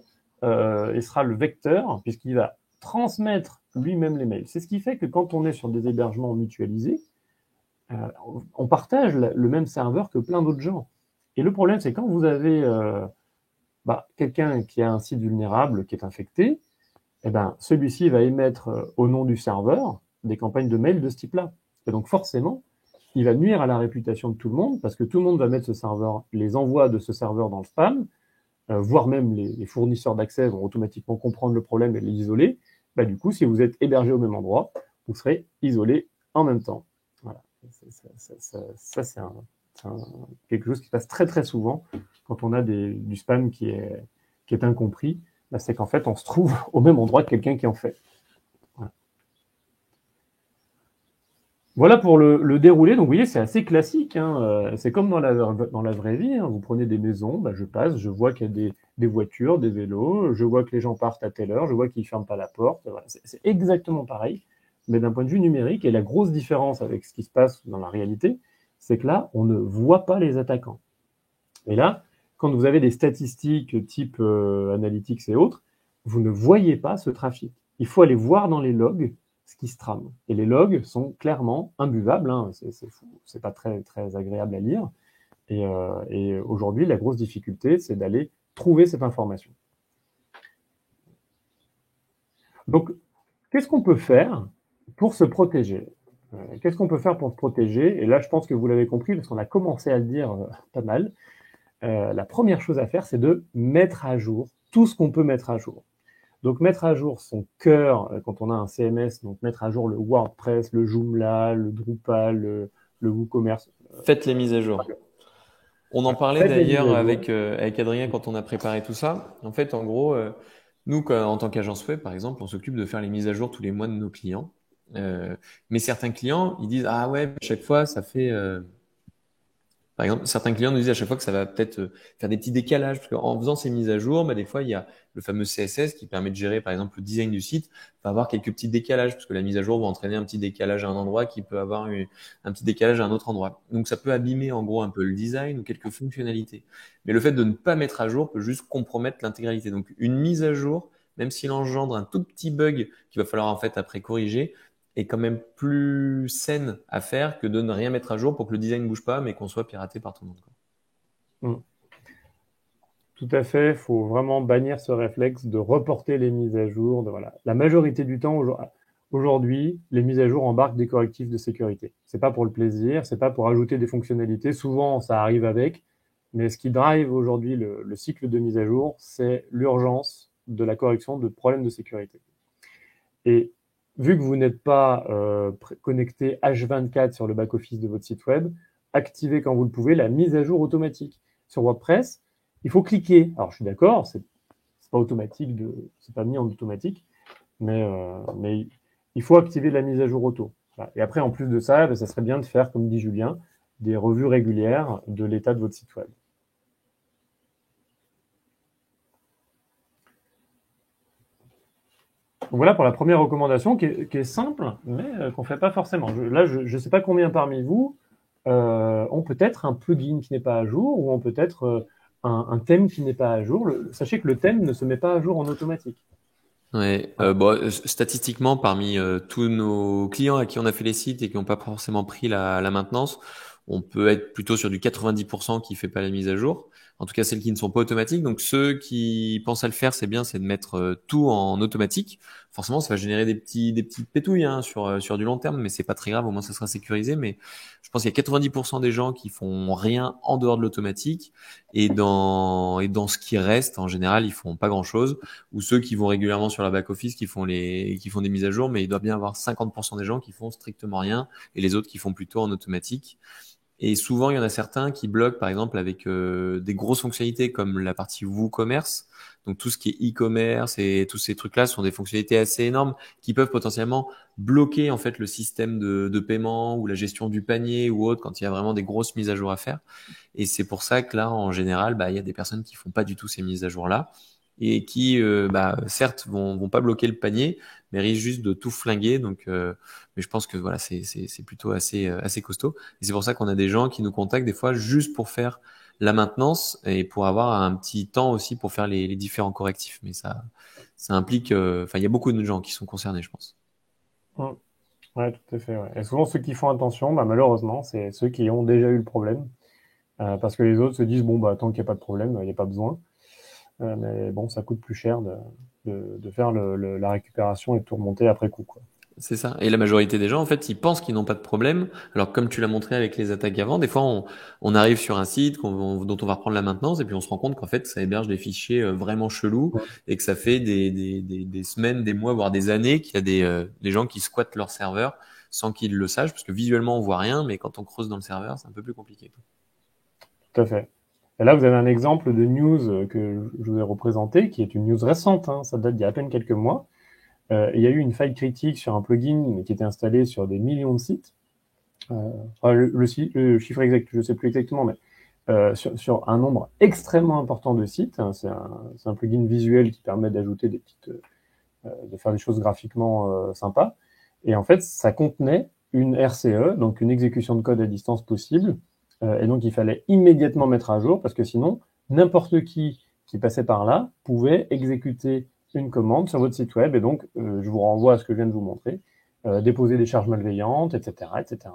il sera le vecteur, puisqu'il va transmettre lui-même les mails. C'est ce qui fait que quand on est sur des hébergements mutualisés, on partage le même serveur que plein d'autres gens. Et le problème, c'est quand vous avez quelqu'un qui a un site vulnérable, qui est infecté, celui-ci va émettre au nom du serveur des campagnes de mail de ce type-là. Et donc forcément, il va nuire à la réputation de tout le monde, parce que tout le monde va mettre ce serveur, les envois de ce serveur dans le spam, voire même les fournisseurs d'accès vont automatiquement comprendre le problème et l'isoler. Du coup, si vous êtes hébergé au même endroit, vous serez isolé en même temps. Voilà. Ça c'est quelque chose qui passe très très souvent quand on a du spam qui est incompris. C'est qu'en fait, on se trouve au même endroit que quelqu'un qui en fait. Voilà pour le déroulé. Donc, vous voyez, c'est assez classique, hein. C'est comme dans la vraie vie, hein. Vous prenez des maisons, je passe, je vois qu'il y a des voitures, des vélos, je vois que les gens partent à telle heure, je vois qu'ils ne ferment pas la porte. Voilà. C'est exactement pareil, mais d'un point de vue numérique. Et la grosse différence avec ce qui se passe dans la réalité, c'est que là, on ne voit pas les attaquants. Et là, quand vous avez des statistiques type Analytics et autres, vous ne voyez pas ce trafic. Il faut aller voir dans les logs ce qui se trame. Et les logs sont clairement imbuvables, hein. C'est pas très, très agréable à lire. Et aujourd'hui, la grosse difficulté, c'est d'aller trouver cette information. Donc, qu'est-ce qu'on peut faire pour se protéger? Qu'est-ce qu'on peut faire pour se protéger? Et là, je pense que vous l'avez compris, parce qu'on a commencé à le dire pas mal. La première chose à faire, c'est de mettre à jour tout ce qu'on peut mettre à jour. Donc, mettre à jour son cœur, quand on a un CMS, donc mettre à jour le WordPress, le Joomla, le Drupal, le WooCommerce. Faites les mises à jour. On en parlait d'ailleurs avec Adrien quand on a préparé tout ça. En fait, en gros, nous, en tant qu'agence web, par exemple, on s'occupe de faire les mises à jour tous les mois de nos clients. Mais certains clients, ils disent « Ah ouais, chaque fois, ça fait… Par exemple, certains clients nous disent à chaque fois que ça va peut-être faire des petits décalages, parce qu'en faisant ces mises à jour, des fois, il y a le fameux CSS qui permet de gérer, par exemple, le design du site, va avoir quelques petits décalages, parce que la mise à jour va entraîner un petit décalage à un endroit qui peut avoir un petit décalage à un autre endroit. Donc, ça peut abîmer, en gros, un peu le design ou quelques fonctionnalités. Mais le fait de ne pas mettre à jour peut juste compromettre l'intégralité. Donc, une mise à jour, même s'il engendre un tout petit bug qu'il va falloir, en fait, après corriger, est quand même plus saine à faire que de ne rien mettre à jour pour que le design ne bouge pas, mais qu'on soit piraté par tout le monde. Tout à fait, il faut vraiment bannir ce réflexe de reporter les mises à jour. Voilà. La majorité du temps, aujourd'hui, les mises à jour embarquent des correctifs de sécurité. C'est pas pour le plaisir, c'est pas pour ajouter des fonctionnalités. Souvent, ça arrive avec, Mais ce qui drive aujourd'hui le cycle de mise à jour, c'est l'urgence de la correction de problèmes de sécurité. Et vu que vous n'êtes pas connecté H24 sur le back-office de votre site web, activez quand vous le pouvez la mise à jour automatique. Sur WordPress, il faut cliquer. Alors je suis d'accord, c'est pas automatique, c'est pas mis en automatique, mais il faut activer la mise à jour auto. Voilà. Et après, en plus de ça, ça serait bien de faire, comme dit Julien, des revues régulières de l'état de votre site web. Donc voilà pour la première recommandation qui est simple, mais qu'on ne fait pas forcément. Je ne sais pas combien parmi vous ont peut-être un plugin qui n'est pas à jour ou ont peut-être un thème qui n'est pas à jour. Sachez que le thème ne se met pas à jour en automatique. Ouais, statistiquement, parmi tous nos clients à qui on a fait les sites et qui n'ont pas forcément pris la maintenance, on peut être plutôt sur du 90% qui fait pas la mise à jour. En tout cas, celles qui ne sont pas automatiques. Donc, ceux qui pensent à le faire, c'est bien, c'est de mettre tout en automatique. Forcément, ça va générer des petites pétouilles hein, sur du long terme, mais c'est pas très grave. Au moins, ça sera sécurisé. Mais je pense qu'il y a 90% des gens qui font rien en dehors de l'automatique et dans ce qui reste, en général, ils font pas grand-chose. Ou ceux qui vont régulièrement sur la back-office, qui font des mises à jour, mais il doit bien y avoir 50% des gens qui font strictement rien et les autres qui font plutôt en automatique. Et souvent, il y en a certains qui bloquent, par exemple, avec des grosses fonctionnalités comme la partie WooCommerce. Donc, tout ce qui est e-commerce et tous ces trucs-là sont des fonctionnalités assez énormes qui peuvent potentiellement bloquer, en fait, le système de paiement ou la gestion du panier ou autre quand il y a vraiment des grosses mises à jour à faire. Et c'est pour ça que là, en général, il y a des personnes qui font pas du tout ces mises à jour-là et qui, certes, vont pas bloquer le panier, mais risquent juste de tout flinguer. Donc, mais je pense que voilà, c'est plutôt assez costaud. Et c'est pour ça qu'on a des gens qui nous contactent des fois juste pour faire la maintenance et pour avoir un petit temps aussi pour faire les différents correctifs. Mais ça implique, il y a beaucoup de gens qui sont concernés, je pense. Ouais, tout à fait. Ouais. Et souvent, ceux qui font attention, malheureusement, c'est ceux qui ont déjà eu le problème. Parce que les autres se disent, bon, tant qu'il n'y a pas de problème, il n'y a pas besoin. Mais bon, ça coûte plus cher de faire la récupération et de tout remonter après coup, quoi. C'est ça. Et la majorité des gens, en fait, ils pensent qu'ils n'ont pas de problème. Alors, comme tu l'as montré avec les attaques avant, des fois, on arrive sur un site dont on va reprendre la maintenance et puis on se rend compte qu'en fait, ça héberge des fichiers vraiment chelous Ouais. et que ça fait des semaines, des mois, voire des années qu'il y a des gens qui squattent leur serveur sans qu'ils le sachent parce que visuellement, on voit rien, mais quand on creuse dans le serveur, c'est un peu plus compliqué. Tout à fait. Et là, vous avez un exemple de news que je vous ai représenté, qui est une news récente, hein, ça date d'il y a à peine quelques mois. Il y a eu une faille critique sur un plugin qui était installé sur des millions de sites. Le chiffre exact, je ne sais plus exactement, mais sur un nombre extrêmement important de sites. Hein, c'est un plugin visuel qui permet d'ajouter de faire des choses graphiquement sympas. Et en fait, ça contenait une RCE, donc une exécution de code à distance possible. Et donc, il fallait immédiatement mettre à jour parce que sinon, n'importe qui passait par là pouvait exécuter une commande sur votre site web. Et donc, je vous renvoie à ce que je viens de vous montrer, déposer des charges malveillantes, etc., etc.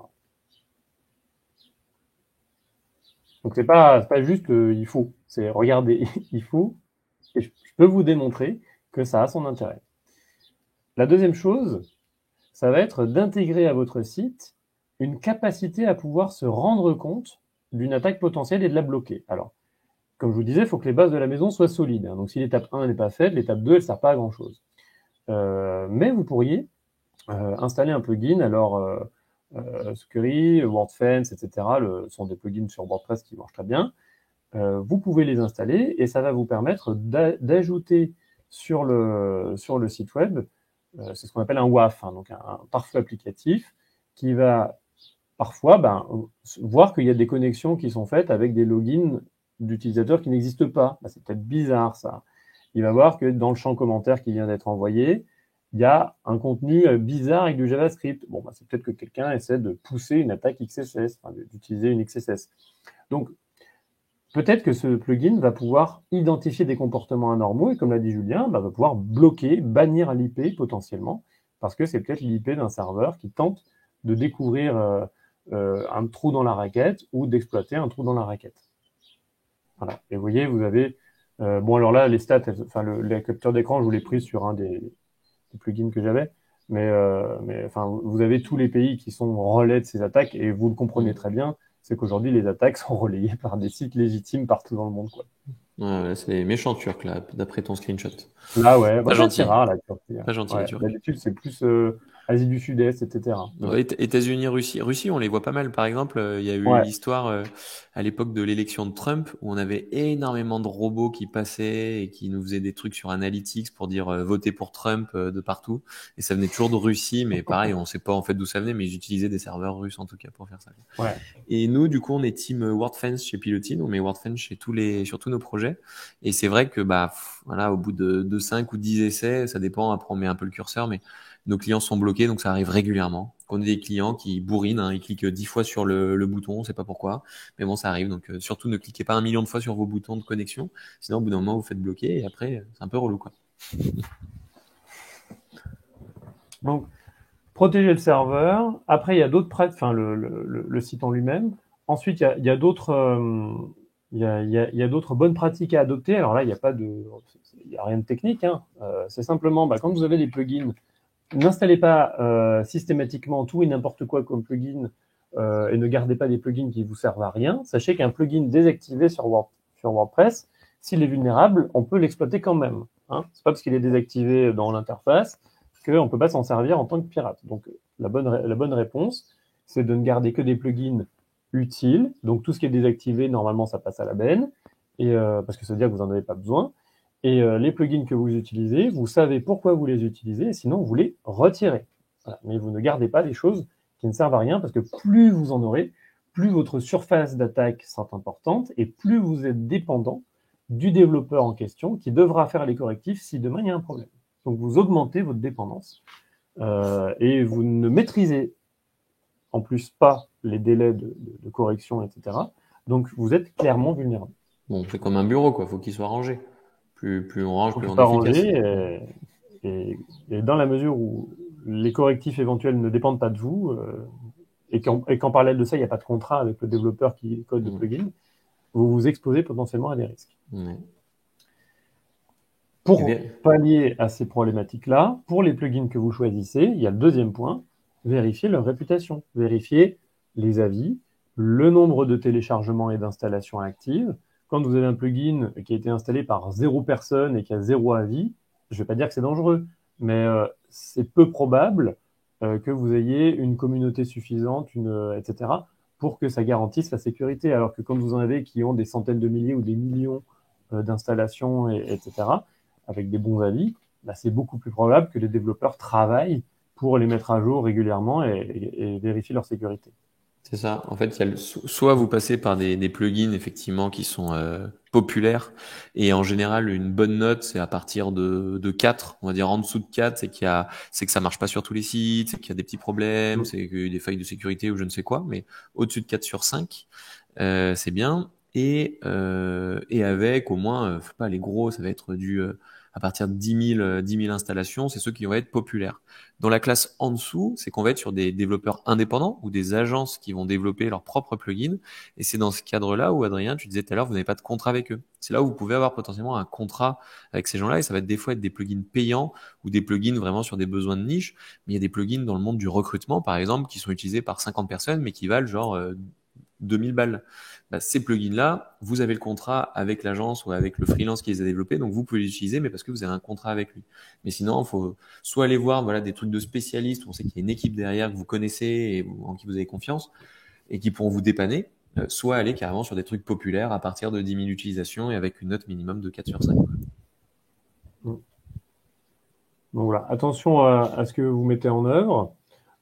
Donc, c'est pas juste il faut, c'est regardez, il faut. Et je peux vous démontrer que ça a son intérêt. La deuxième chose, ça va être d'intégrer à votre site une capacité à pouvoir se rendre compte d'une attaque potentielle et de la bloquer. Alors, comme je vous disais, il faut que les bases de la maison soient solides. Hein. Donc, si l'étape 1 n'est pas faite, l'étape 2, elle ne sert pas à grand-chose. Mais vous pourriez installer un plugin. Alors, Scurry, WordFence, etc. sont des plugins sur WordPress qui marchent très bien. Vous pouvez les installer et ça va vous permettre d'ajouter sur le site web, c'est ce qu'on appelle un WAF, hein, donc un pare-feu applicatif, qui va parfois voir qu'il y a des connexions qui sont faites avec des logins d'utilisateurs qui n'existent pas. C'est peut-être bizarre ça. Il va voir que dans le champ commentaire qui vient d'être envoyé, il y a un contenu bizarre avec du JavaScript. Bon, c'est peut-être que quelqu'un essaie de pousser une attaque XSS, d'utiliser une XSS. Donc, peut-être que ce plugin va pouvoir identifier des comportements anormaux et, comme l'a dit Julien, va pouvoir bloquer, bannir l'IP potentiellement, parce que c'est peut-être l'IP d'un serveur qui tente de découvrir un trou dans la raquette ou d'exploiter un trou dans la raquette. Voilà. Et vous voyez, vous avez... alors là, les stats, les captures d'écran, je vous l'ai pris sur un des plugins que j'avais, mais vous avez tous les pays qui sont relais de ces attaques et vous le comprenez très bien. c'est qu'aujourd'hui, les attaques sont relayées par des sites légitimes partout dans le monde, quoi. Ouais, c'est les méchants Turcs, là, d'après ton screenshot. Là, ouais, Pas bah, c'est assez gentil. rare, la Turquie, hein. Pas gentil, les Ouais, Turcs. d'habitude, c'est plus Asie du Sud-Est, etc. Mais bon. États-Unis, Russie. Russie, on les voit pas mal. Par exemple, il y a eu Ouais. l'histoire à l'époque de l'élection de Trump où on avait énormément de robots qui passaient et qui nous faisaient des trucs sur Analytics pour dire votez pour Trump de partout. Et ça venait toujours de Russie, mais pareil, on sait pas en fait d'où ça venait, mais ils utilisaient des serveurs russes en tout cas pour faire ça. Ouais. Et nous, du coup, on est team WordFence chez Pilotine. On met WordFence sur tous nos projets. Et c'est vrai que, voilà, au bout de 5 ou 10 essais, ça dépend. Après, on met un peu le curseur, mais nos clients sont bloqués, donc ça arrive régulièrement. On a des clients qui bourrinent, hein, ils cliquent 10 fois sur le bouton, on sait pas pourquoi. Mais bon, ça arrive. Donc, surtout, ne cliquez pas 1 million de fois sur vos boutons de connexion. Sinon, au bout d'un moment, vous faites bloquer et après, c'est un peu relou, quoi. Donc, protéger le serveur. Après, il y a d'autres enfin, le site en lui-même. Ensuite, il y a d'autres, il y a d'autres bonnes pratiques à adopter. Alors là, il y a rien de technique, hein. C'est simplement, quand vous avez des plugins, n'installez pas systématiquement tout et n'importe quoi comme plugin et ne gardez pas des plugins qui vous servent à rien. Sachez qu'un plugin désactivé sur WordPress, s'il est vulnérable, on peut l'exploiter quand même, hein. C'est pas parce qu'il est désactivé dans l'interface qu'on ne peut pas s'en servir en tant que pirate. Donc la bonne réponse, c'est de ne garder que des plugins utiles. Donc tout ce qui est désactivé, normalement, ça passe à la benne, et parce que ça veut dire que vous n'en avez pas besoin. Et les plugins que vous utilisez, vous savez pourquoi vous les utilisez, et sinon vous les retirez. Voilà. Mais vous ne gardez pas des choses qui ne servent à rien, parce que plus vous en aurez, plus votre surface d'attaque sera importante, et plus vous êtes dépendant du développeur en question, qui devra faire les correctifs si demain il y a un problème. Donc vous augmentez votre dépendance, et vous ne maîtrisez en plus pas les délais de correction, etc. Donc vous êtes clairement vulnérable. Bon, c'est comme un bureau, quoi. Faut qu'il soit rangé. Plus on range, Faut plus qu'il on est soit efficace. rangé, et dans la mesure où les correctifs éventuels ne dépendent pas de vous, et qu'en parallèle de ça, il n'y a pas de contrat avec le développeur qui code le plugin, vous vous exposez potentiellement à des risques. Ouais. Pour pallier à ces problématiques-là, pour les plugins que vous choisissez, il y a le deuxième point, vérifier leur réputation, vérifier les avis, le nombre de téléchargements et d'installations actives. Quand vous avez un plugin qui a été installé par 0 personne et qui a 0 avis, je ne vais pas dire que c'est dangereux, mais c'est peu probable que vous ayez une communauté suffisante, etc., pour que ça garantisse la sécurité. Alors que quand vous en avez qui ont des centaines de milliers ou des millions d'installations, etc., avec des bons avis, c'est beaucoup plus probable que les développeurs travaillent pour les mettre à jour régulièrement et vérifier leur sécurité. C'est ça. En fait, il y a soit vous passez par des plugins effectivement qui sont populaires et en général une bonne note c'est à partir de 4, on va dire en dessous de 4, c'est que ça marche pas sur tous les sites, c'est qu'il y a des petits problèmes, c'est qu'il y a des failles de sécurité ou je ne sais quoi, mais au-dessus de 4 sur 5, c'est bien et avec au moins faut pas les gros, ça va être à partir de 10 000 installations, c'est ceux qui vont être populaires. Dans la classe en dessous, c'est qu'on va être sur des développeurs indépendants ou des agences qui vont développer leurs propres plugins. Et c'est dans ce cadre-là où, Adrien, tu disais tout à l'heure, vous n'avez pas de contrat avec eux. C'est là où vous pouvez avoir potentiellement un contrat avec ces gens-là. Et ça va des fois être des plugins payants ou des plugins vraiment sur des besoins de niche. Mais il y a des plugins dans le monde du recrutement, par exemple, qui sont utilisés par 50 personnes, mais qui valent genre 2000 balles. Ces plugins-là, vous avez le contrat avec l'agence ou avec le freelance qui les a développés, donc vous pouvez les utiliser, mais parce que vous avez un contrat avec lui. Mais sinon, il faut soit aller voir des trucs de spécialistes où on sait qu'il y a une équipe derrière que vous connaissez et en qui vous avez confiance et qui pourront vous dépanner, soit aller carrément sur des trucs populaires à partir de 10 000 utilisations et avec une note minimum de 4 sur 5. Donc voilà, attention à ce que vous mettez en œuvre.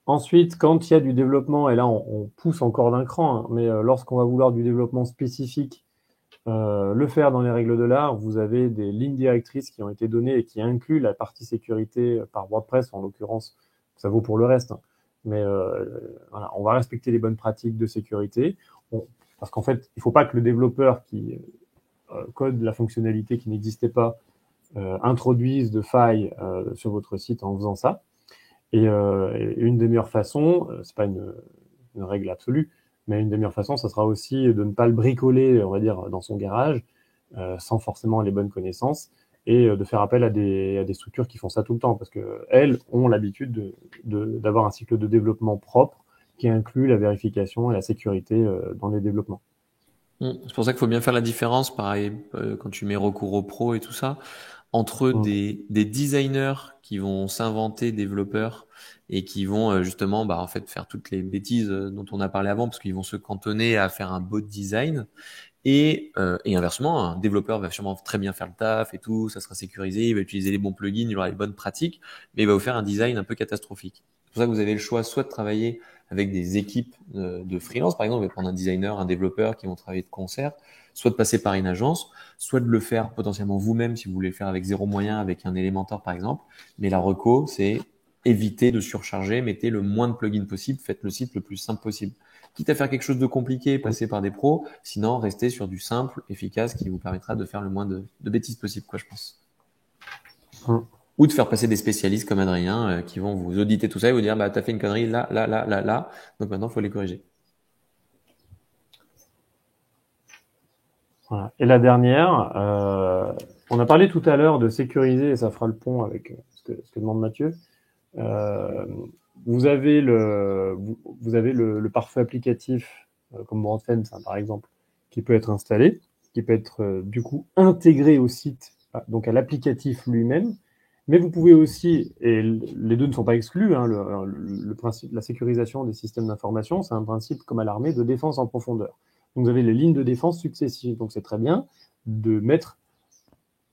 Ensuite, quand il y a du développement, et là on pousse encore d'un cran, hein, mais lorsqu'on va vouloir du développement spécifique, le faire dans les règles de l'art, vous avez des lignes directrices qui ont été données et qui incluent la partie sécurité par WordPress, en l'occurrence, ça vaut pour le reste, hein. Mais voilà, on va respecter les bonnes pratiques de sécurité, parce qu'en fait, il ne faut pas que le développeur qui code la fonctionnalité qui n'existait pas introduise de failles sur votre site en faisant ça. Et une des meilleures façons, c'est pas une règle absolue, mais une des meilleures façons, ça sera aussi de ne pas le bricoler, on va dire, dans son garage, sans forcément les bonnes connaissances, et de faire appel à des structures qui font ça tout le temps, parce que elles ont l'habitude d'avoir un cycle de développement propre qui inclut la vérification et la sécurité dans les développements. C'est pour ça qu'il faut bien faire la différence, pareil, quand tu mets recours aux pros et tout ça, entre Mm. des designers qui vont s'inventer développeurs et qui vont justement en fait faire toutes les bêtises dont on a parlé avant parce qu'ils vont se cantonner à faire un beau design et inversement un développeur va sûrement très bien faire le taf et tout, ça sera sécurisé, il va utiliser les bons plugins, il aura les bonnes pratiques, mais il va vous faire un design un peu catastrophique. C'est pour ça que vous avez le choix soit de travailler avec des équipes de freelance, par exemple, vous allez prendre un designer, un développeur qui vont travailler de concert, soit de passer par une agence, soit de le faire potentiellement vous-même si vous voulez le faire avec zéro moyen, avec un Elementor par exemple. Mais la reco, c'est éviter de surcharger, mettez le moins de plugins possible, faites le site le plus simple possible. Quitte à faire quelque chose de compliqué, passer par des pros, sinon restez sur du simple, efficace, qui vous permettra de faire le moins de bêtises possible, quoi, je pense. Mm. Ou de faire passer des spécialistes comme Adrien qui vont vous auditer tout ça et vous dire t'as fait une connerie là, là, là, là, là, donc maintenant il faut les corriger. Voilà. Et la dernière, on a parlé tout à l'heure de sécuriser, et ça fera le pont avec ce que demande Mathieu. Vous avez le pare-feu applicatif, comme WordFence par exemple, qui peut être installé, qui peut être du coup intégré au site, donc à l'applicatif lui-même. Mais vous pouvez aussi, et les deux ne sont pas exclus, hein, le principe, la sécurisation des systèmes d'information, c'est un principe comme à l'armée de défense en profondeur. Donc vous avez les lignes de défense successives. Donc c'est très bien de mettre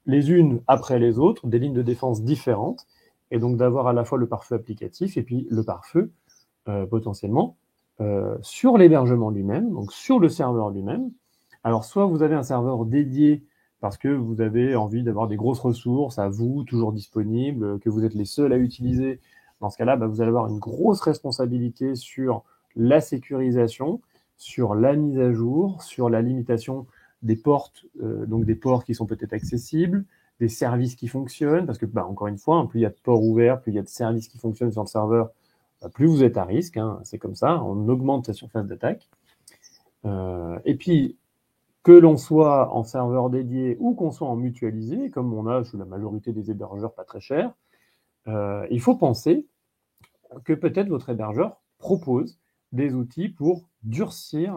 les unes après les autres des lignes de défense différentes et donc d'avoir à la fois le pare-feu applicatif et puis le pare-feu potentiellement sur l'hébergement lui-même, donc sur le serveur lui-même. Alors soit vous avez un serveur dédié parce que vous avez envie d'avoir des grosses ressources à vous, toujours disponibles, que vous êtes les seuls à utiliser. Dans ce cas-là, vous allez avoir une grosse responsabilité sur la sécurisation, sur la mise à jour, sur la limitation des portes, donc des ports qui sont peut-être accessibles, des services qui fonctionnent, parce que, encore une fois, plus il y a de ports ouverts, plus il y a de services qui fonctionnent sur le serveur, plus vous êtes à risque, hein, c'est comme ça, on augmente sa surface d'attaque. Et puis, que l'on soit en serveur dédié ou qu'on soit en mutualisé, comme on a chez la majorité des hébergeurs pas très chers, il faut penser que peut-être votre hébergeur propose des outils pour durcir,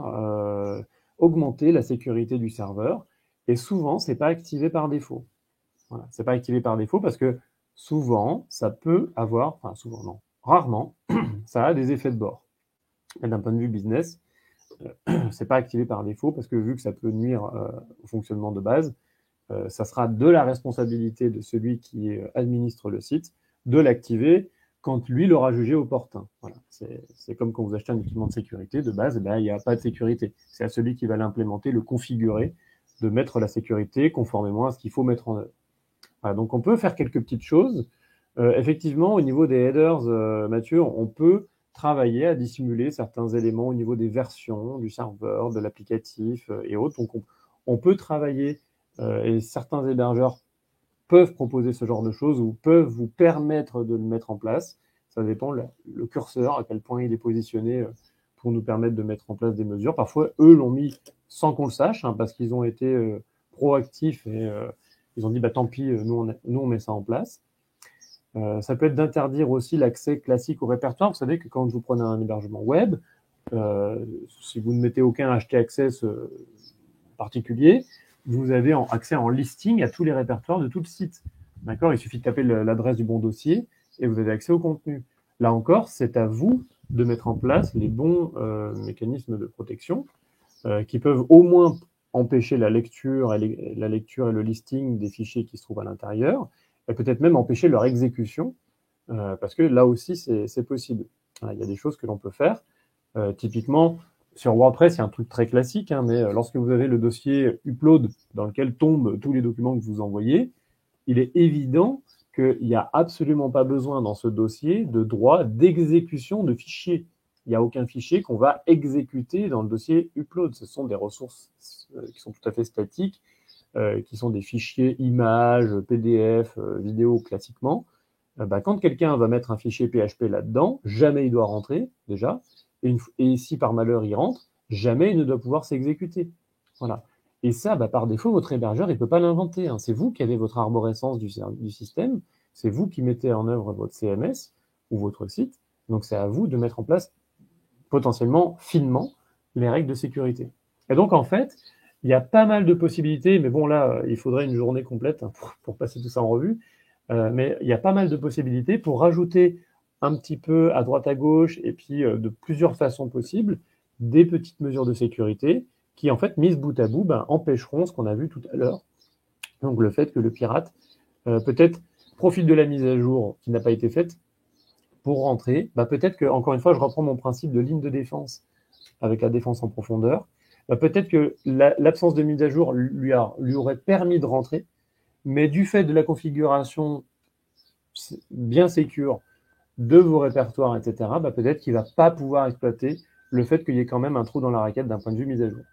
augmenter la sécurité du serveur. Et souvent, c'est pas activé par défaut. Voilà, c'est pas activé par défaut parce que souvent, ça peut avoir, enfin souvent non, rarement, ça a des effets de bord. Et d'un point de vue business, c'est pas activé par défaut parce que vu que ça peut nuire au fonctionnement de base, ça sera de la responsabilité de celui qui administre le site de l'activer quand lui l'aura jugé opportun. Voilà. C'est comme quand vous achetez un équipement de sécurité, de base, il n'y a pas de sécurité. C'est à celui qui va l'implémenter, le configurer, de mettre la sécurité conformément à ce qu'il faut mettre en œuvre. Voilà, donc on peut faire quelques petites choses. Effectivement, au niveau des headers, Mathieu, on peut travailler à dissimuler certains éléments au niveau des versions du serveur, de l'applicatif et autres. Donc on peut travailler et certains hébergeurs peuvent proposer ce genre de choses ou peuvent vous permettre de le mettre en place. Ça dépend le curseur, à quel point il est positionné pour nous permettre de mettre en place des mesures. Parfois, eux l'ont mis sans qu'on le sache, hein, parce qu'ils ont été proactifs et ils ont dit tant pis, nous on met ça en place. Ça peut être d'interdire aussi l'accès classique au répertoire. Vous savez que quand vous prenez un hébergement web, si vous ne mettez aucun htaccess particulier, vous avez accès en listing à tous les répertoires de tout le site. D'accord ? Il suffit de taper l'adresse du bon dossier et vous avez accès au contenu. Là encore, c'est à vous de mettre en place les bons mécanismes de protection qui peuvent au moins empêcher la lecture et le listing des fichiers qui se trouvent à l'intérieur, et peut-être même empêcher leur exécution, parce que là aussi, c'est possible. Il y a des choses que l'on peut faire. Typiquement, sur WordPress, il y a un truc très classique, hein, mais lorsque vous avez le dossier upload dans lequel tombent tous les documents que vous envoyez, il est évident qu'il n'y a absolument pas besoin dans ce dossier de droit d'exécution de fichiers. Il n'y a aucun fichier qu'on va exécuter dans le dossier upload. Ce sont des ressources qui sont tout à fait statiques, qui sont des fichiers images, PDF, vidéo classiquement. Quand quelqu'un va mettre un fichier PHP là-dedans, jamais il doit rentrer, déjà. Et si par malheur il rentre, jamais il ne doit pouvoir s'exécuter. Voilà. Et ça, par défaut, votre hébergeur, il ne peut pas l'inventer. Hein. C'est vous qui avez votre arborescence du système, c'est vous qui mettez en œuvre votre CMS ou votre site. Donc c'est à vous de mettre en place potentiellement finement les règles de sécurité. Et donc, en fait, il y a pas mal de possibilités, mais bon, là, il faudrait une journée complète pour passer tout ça en revue. Mais il y a pas mal de possibilités pour rajouter un petit peu à droite à gauche et puis de plusieurs façons possibles des petites mesures de sécurité qui, en fait, mises bout à bout, empêcheront ce qu'on a vu tout à l'heure. Donc, le fait que le pirate, peut-être, profite de la mise à jour qui n'a pas été faite pour rentrer. Peut-être que, encore une fois, je reprends mon principe de ligne de défense avec la défense en profondeur. Peut-être que l'absence de mise à jour lui aurait permis de rentrer, mais du fait de la configuration bien sécure de vos répertoires, etc., peut-être qu'il ne va pas pouvoir exploiter le fait qu'il y ait quand même un trou dans la raquette d'un point de vue mise à jour.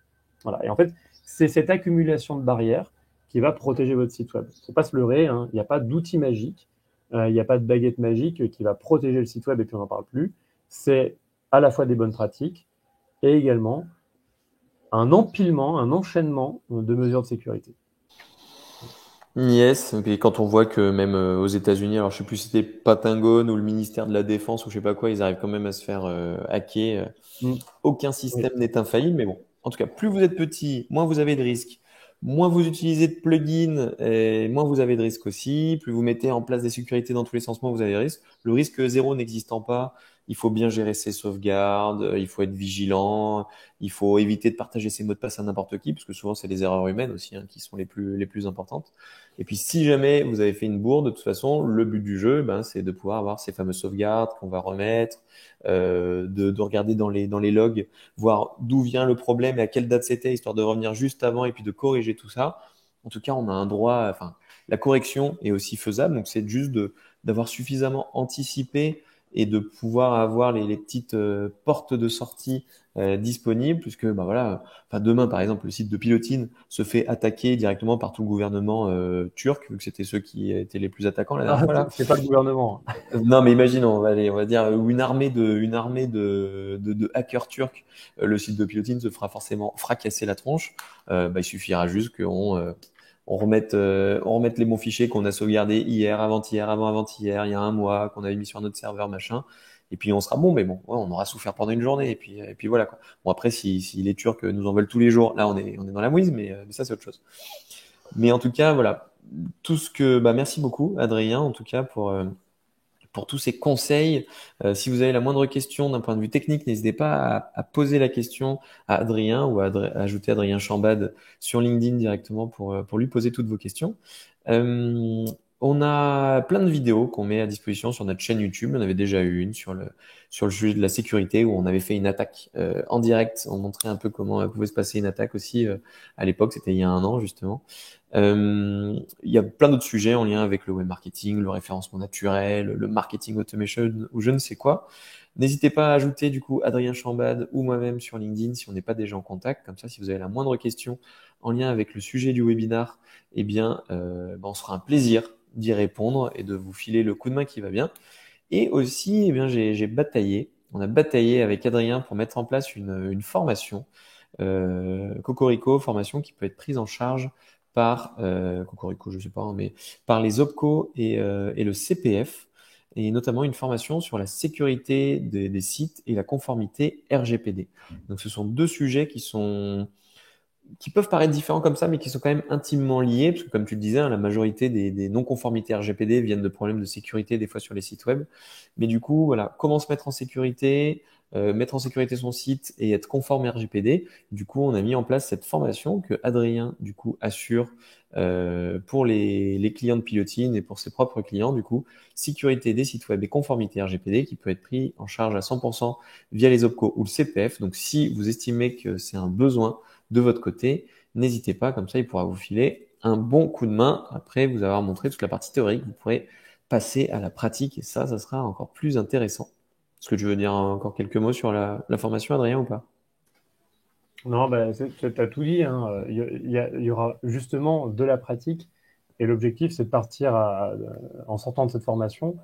Voilà. Et en fait, c'est cette accumulation de barrières qui va protéger votre site web. Il ne faut pas se leurrer, il n'y a pas d'outil magique, il n'y a pas de baguette magique qui va protéger le site web et puis on n'en parle plus. C'est à la fois des bonnes pratiques et également un empilement, un enchaînement de mesures de sécurité. Yes, et quand on voit que même aux États-Unis, alors je sais plus si c'était Pentagon ou le ministère de la Défense ou je sais pas quoi, ils arrivent quand même à se faire hacker. Aucun système Oui. n'est infaillible, mais bon, en tout cas, plus vous êtes petit, moins vous avez de risques, moins vous utilisez de plugins, et moins vous avez de risques aussi. Plus vous mettez en place des sécurités dans tous les sens, moins vous avez de risques. Le risque zéro n'existant pas, il faut bien gérer ses sauvegardes, il faut être vigilant, il faut éviter de partager ses mots de passe à n'importe qui, parce que souvent c'est les erreurs humaines aussi qui sont les plus importantes. Et puis si jamais vous avez fait une bourde, de toute façon, le but du jeu, c'est de pouvoir avoir ces fameuses sauvegardes qu'on va remettre, de regarder dans les logs, voir d'où vient le problème et à quelle date c'était, histoire de revenir juste avant et puis de corriger tout ça. En tout cas, on a un droit, enfin, la correction est aussi faisable, donc c'est juste d'avoir suffisamment anticipé et de pouvoir avoir les petites portes de sortie disponibles, puisque voilà, enfin demain par exemple le site de Pilotine se fait attaquer directement par tout le gouvernement turc, vu que c'était ceux qui étaient les plus attaquants la dernière fois là. C'est pas le gouvernement. Non, mais imaginons, on va dire une armée de hackers turcs. Le site de Pilotine se fera forcément fracasser la tronche. Il suffira juste on remette les bons fichiers qu'on a sauvegardés hier, avant-hier, avant-avant-hier, il y a un mois, qu'on avait mis sur notre serveur, machin. Et puis on sera bon, mais bon, ouais, on aura souffert pendant une journée. Et puis voilà, quoi. Bon, après, si les Turcs nous en veulent tous les jours, là, on est dans la mouise, mais ça, c'est autre chose. Mais en tout cas, voilà. Merci beaucoup, Adrien, en tout cas, pour tous ces conseils. Si vous avez la moindre question d'un point de vue technique, n'hésitez pas à poser la question à Adrien ou à ajouter Adrien Chambade sur LinkedIn directement pour lui poser toutes vos questions. On a plein de vidéos qu'on met à disposition sur notre chaîne YouTube. On avait déjà eu une sur le sujet de la sécurité où on avait fait une attaque en direct. On montrait un peu comment pouvait se passer une attaque aussi à l'époque. C'était il y a un an justement. Il y a plein d'autres sujets en lien avec le web marketing, le référencement naturel, le marketing automation ou je ne sais quoi. N'hésitez pas à ajouter du coup Adrien Chambade ou moi-même sur LinkedIn si on n'est pas déjà en contact. Comme ça, si vous avez la moindre question en lien avec le sujet du webinar, on se fera un plaisir d'y répondre et de vous filer le coup de main qui va bien. Et aussi, j'ai bataillé. On a bataillé avec Adrien pour mettre en place une formation, Cocorico, formation qui peut être prise en charge par Cocorico, je sais pas, mais par les OPCO et le CPF, et notamment une formation sur la sécurité des sites et la conformité RGPD. Donc, ce sont deux sujets qui peuvent paraître différents comme ça, mais qui sont quand même intimement liés, parce que comme tu le disais, la majorité des non-conformités RGPD viennent de problèmes de sécurité, des fois sur les sites web. Mais du coup, voilà, comment se mettre en sécurité son site et être conforme RGPD. Du coup, on a mis en place cette formation que Adrien, du coup, assure pour les clients de Pilotine et pour ses propres clients, du coup, sécurité des sites web et conformité RGPD qui peut être pris en charge à 100% via les OPCO ou le CPF. Donc, si vous estimez que c'est un besoin de votre côté, n'hésitez pas, comme ça il pourra vous filer un bon coup de main après vous avoir montré toute la partie théorique. Vous pourrez passer à la pratique et ça sera encore plus intéressant. Est-ce que tu veux dire encore quelques mots sur la formation, Adrien, ou pas? Non, tu as tout dit. Il y aura justement de la pratique et l'objectif, c'est de partir en sortant de cette formation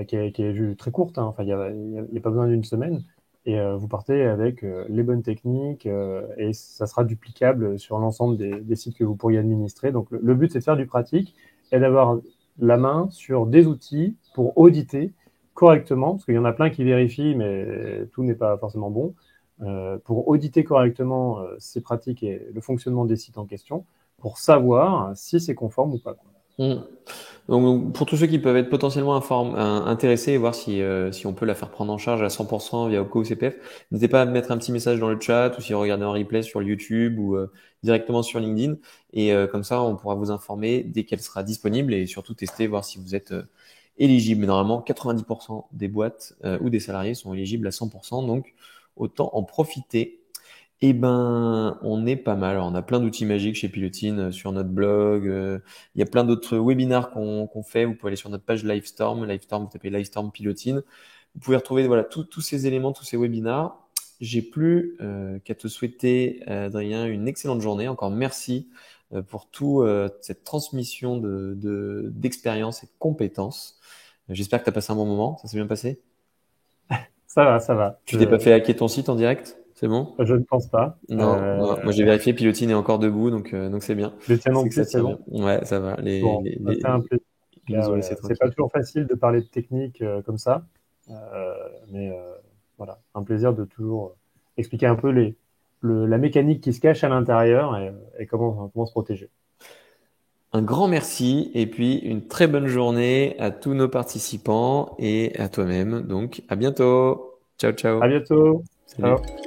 qui est juste très courte. Enfin, il y a pas besoin d'une semaine. Et vous partez avec les bonnes techniques et ça sera duplicable sur l'ensemble des sites que vous pourriez administrer. Donc, le but, c'est de faire du pratique et d'avoir la main sur des outils pour auditer correctement, parce qu'il y en a plein qui vérifient, mais tout n'est pas forcément bon, pour auditer correctement ces pratiques et le fonctionnement des sites en question, pour savoir si c'est conforme ou pas, quoi. Mm. Donc, pour tous ceux qui peuvent être potentiellement intéressés et voir si on peut la faire prendre en charge à 100% via OPCO ou CPF, n'hésitez pas à mettre un petit message dans le chat ou si vous regardez en replay sur YouTube ou directement sur LinkedIn. Et comme ça, on pourra vous informer dès qu'elle sera disponible et surtout tester, voir si vous êtes éligible. Mais normalement, 90% des boîtes ou des salariés sont éligibles à 100%, donc autant en profiter. Eh ben, on est pas mal. Alors, on a plein d'outils magiques chez Pilotine sur notre blog. Il y a plein d'autres webinars qu'on fait. Vous pouvez aller sur notre page Livestorm. Livestorm, vous tapez Livestorm Pilotine. Vous pouvez retrouver voilà tous ces éléments, tous ces webinars. J'ai plus qu'à te souhaiter, Adrien, une excellente journée. Encore merci pour tout cette transmission d'expérience et de compétences. J'espère que tu as passé un bon moment. Ça s'est bien passé? Ça va, ça va. Tu t'es pas fait hacker ton site en direct? C'est bon? Je ne pense pas. Non, non, moi j'ai vérifié, Pilotine est encore debout, donc c'est bien. Le tien non C'est que ça plus, c'est tient bien. bon. Ouais, ça va. Bon, bah, c'est un plaisir. Ils nous ont laissé C'est pas tranquilles. toujours facile de parler de technique comme ça, mais voilà, un plaisir de toujours expliquer un peu la mécanique qui se cache à l'intérieur et comment se protéger. Un grand merci et puis une très bonne journée à tous nos participants et à toi-même. Donc, à bientôt. Ciao, À ciao. bientôt. Salut. Ciao.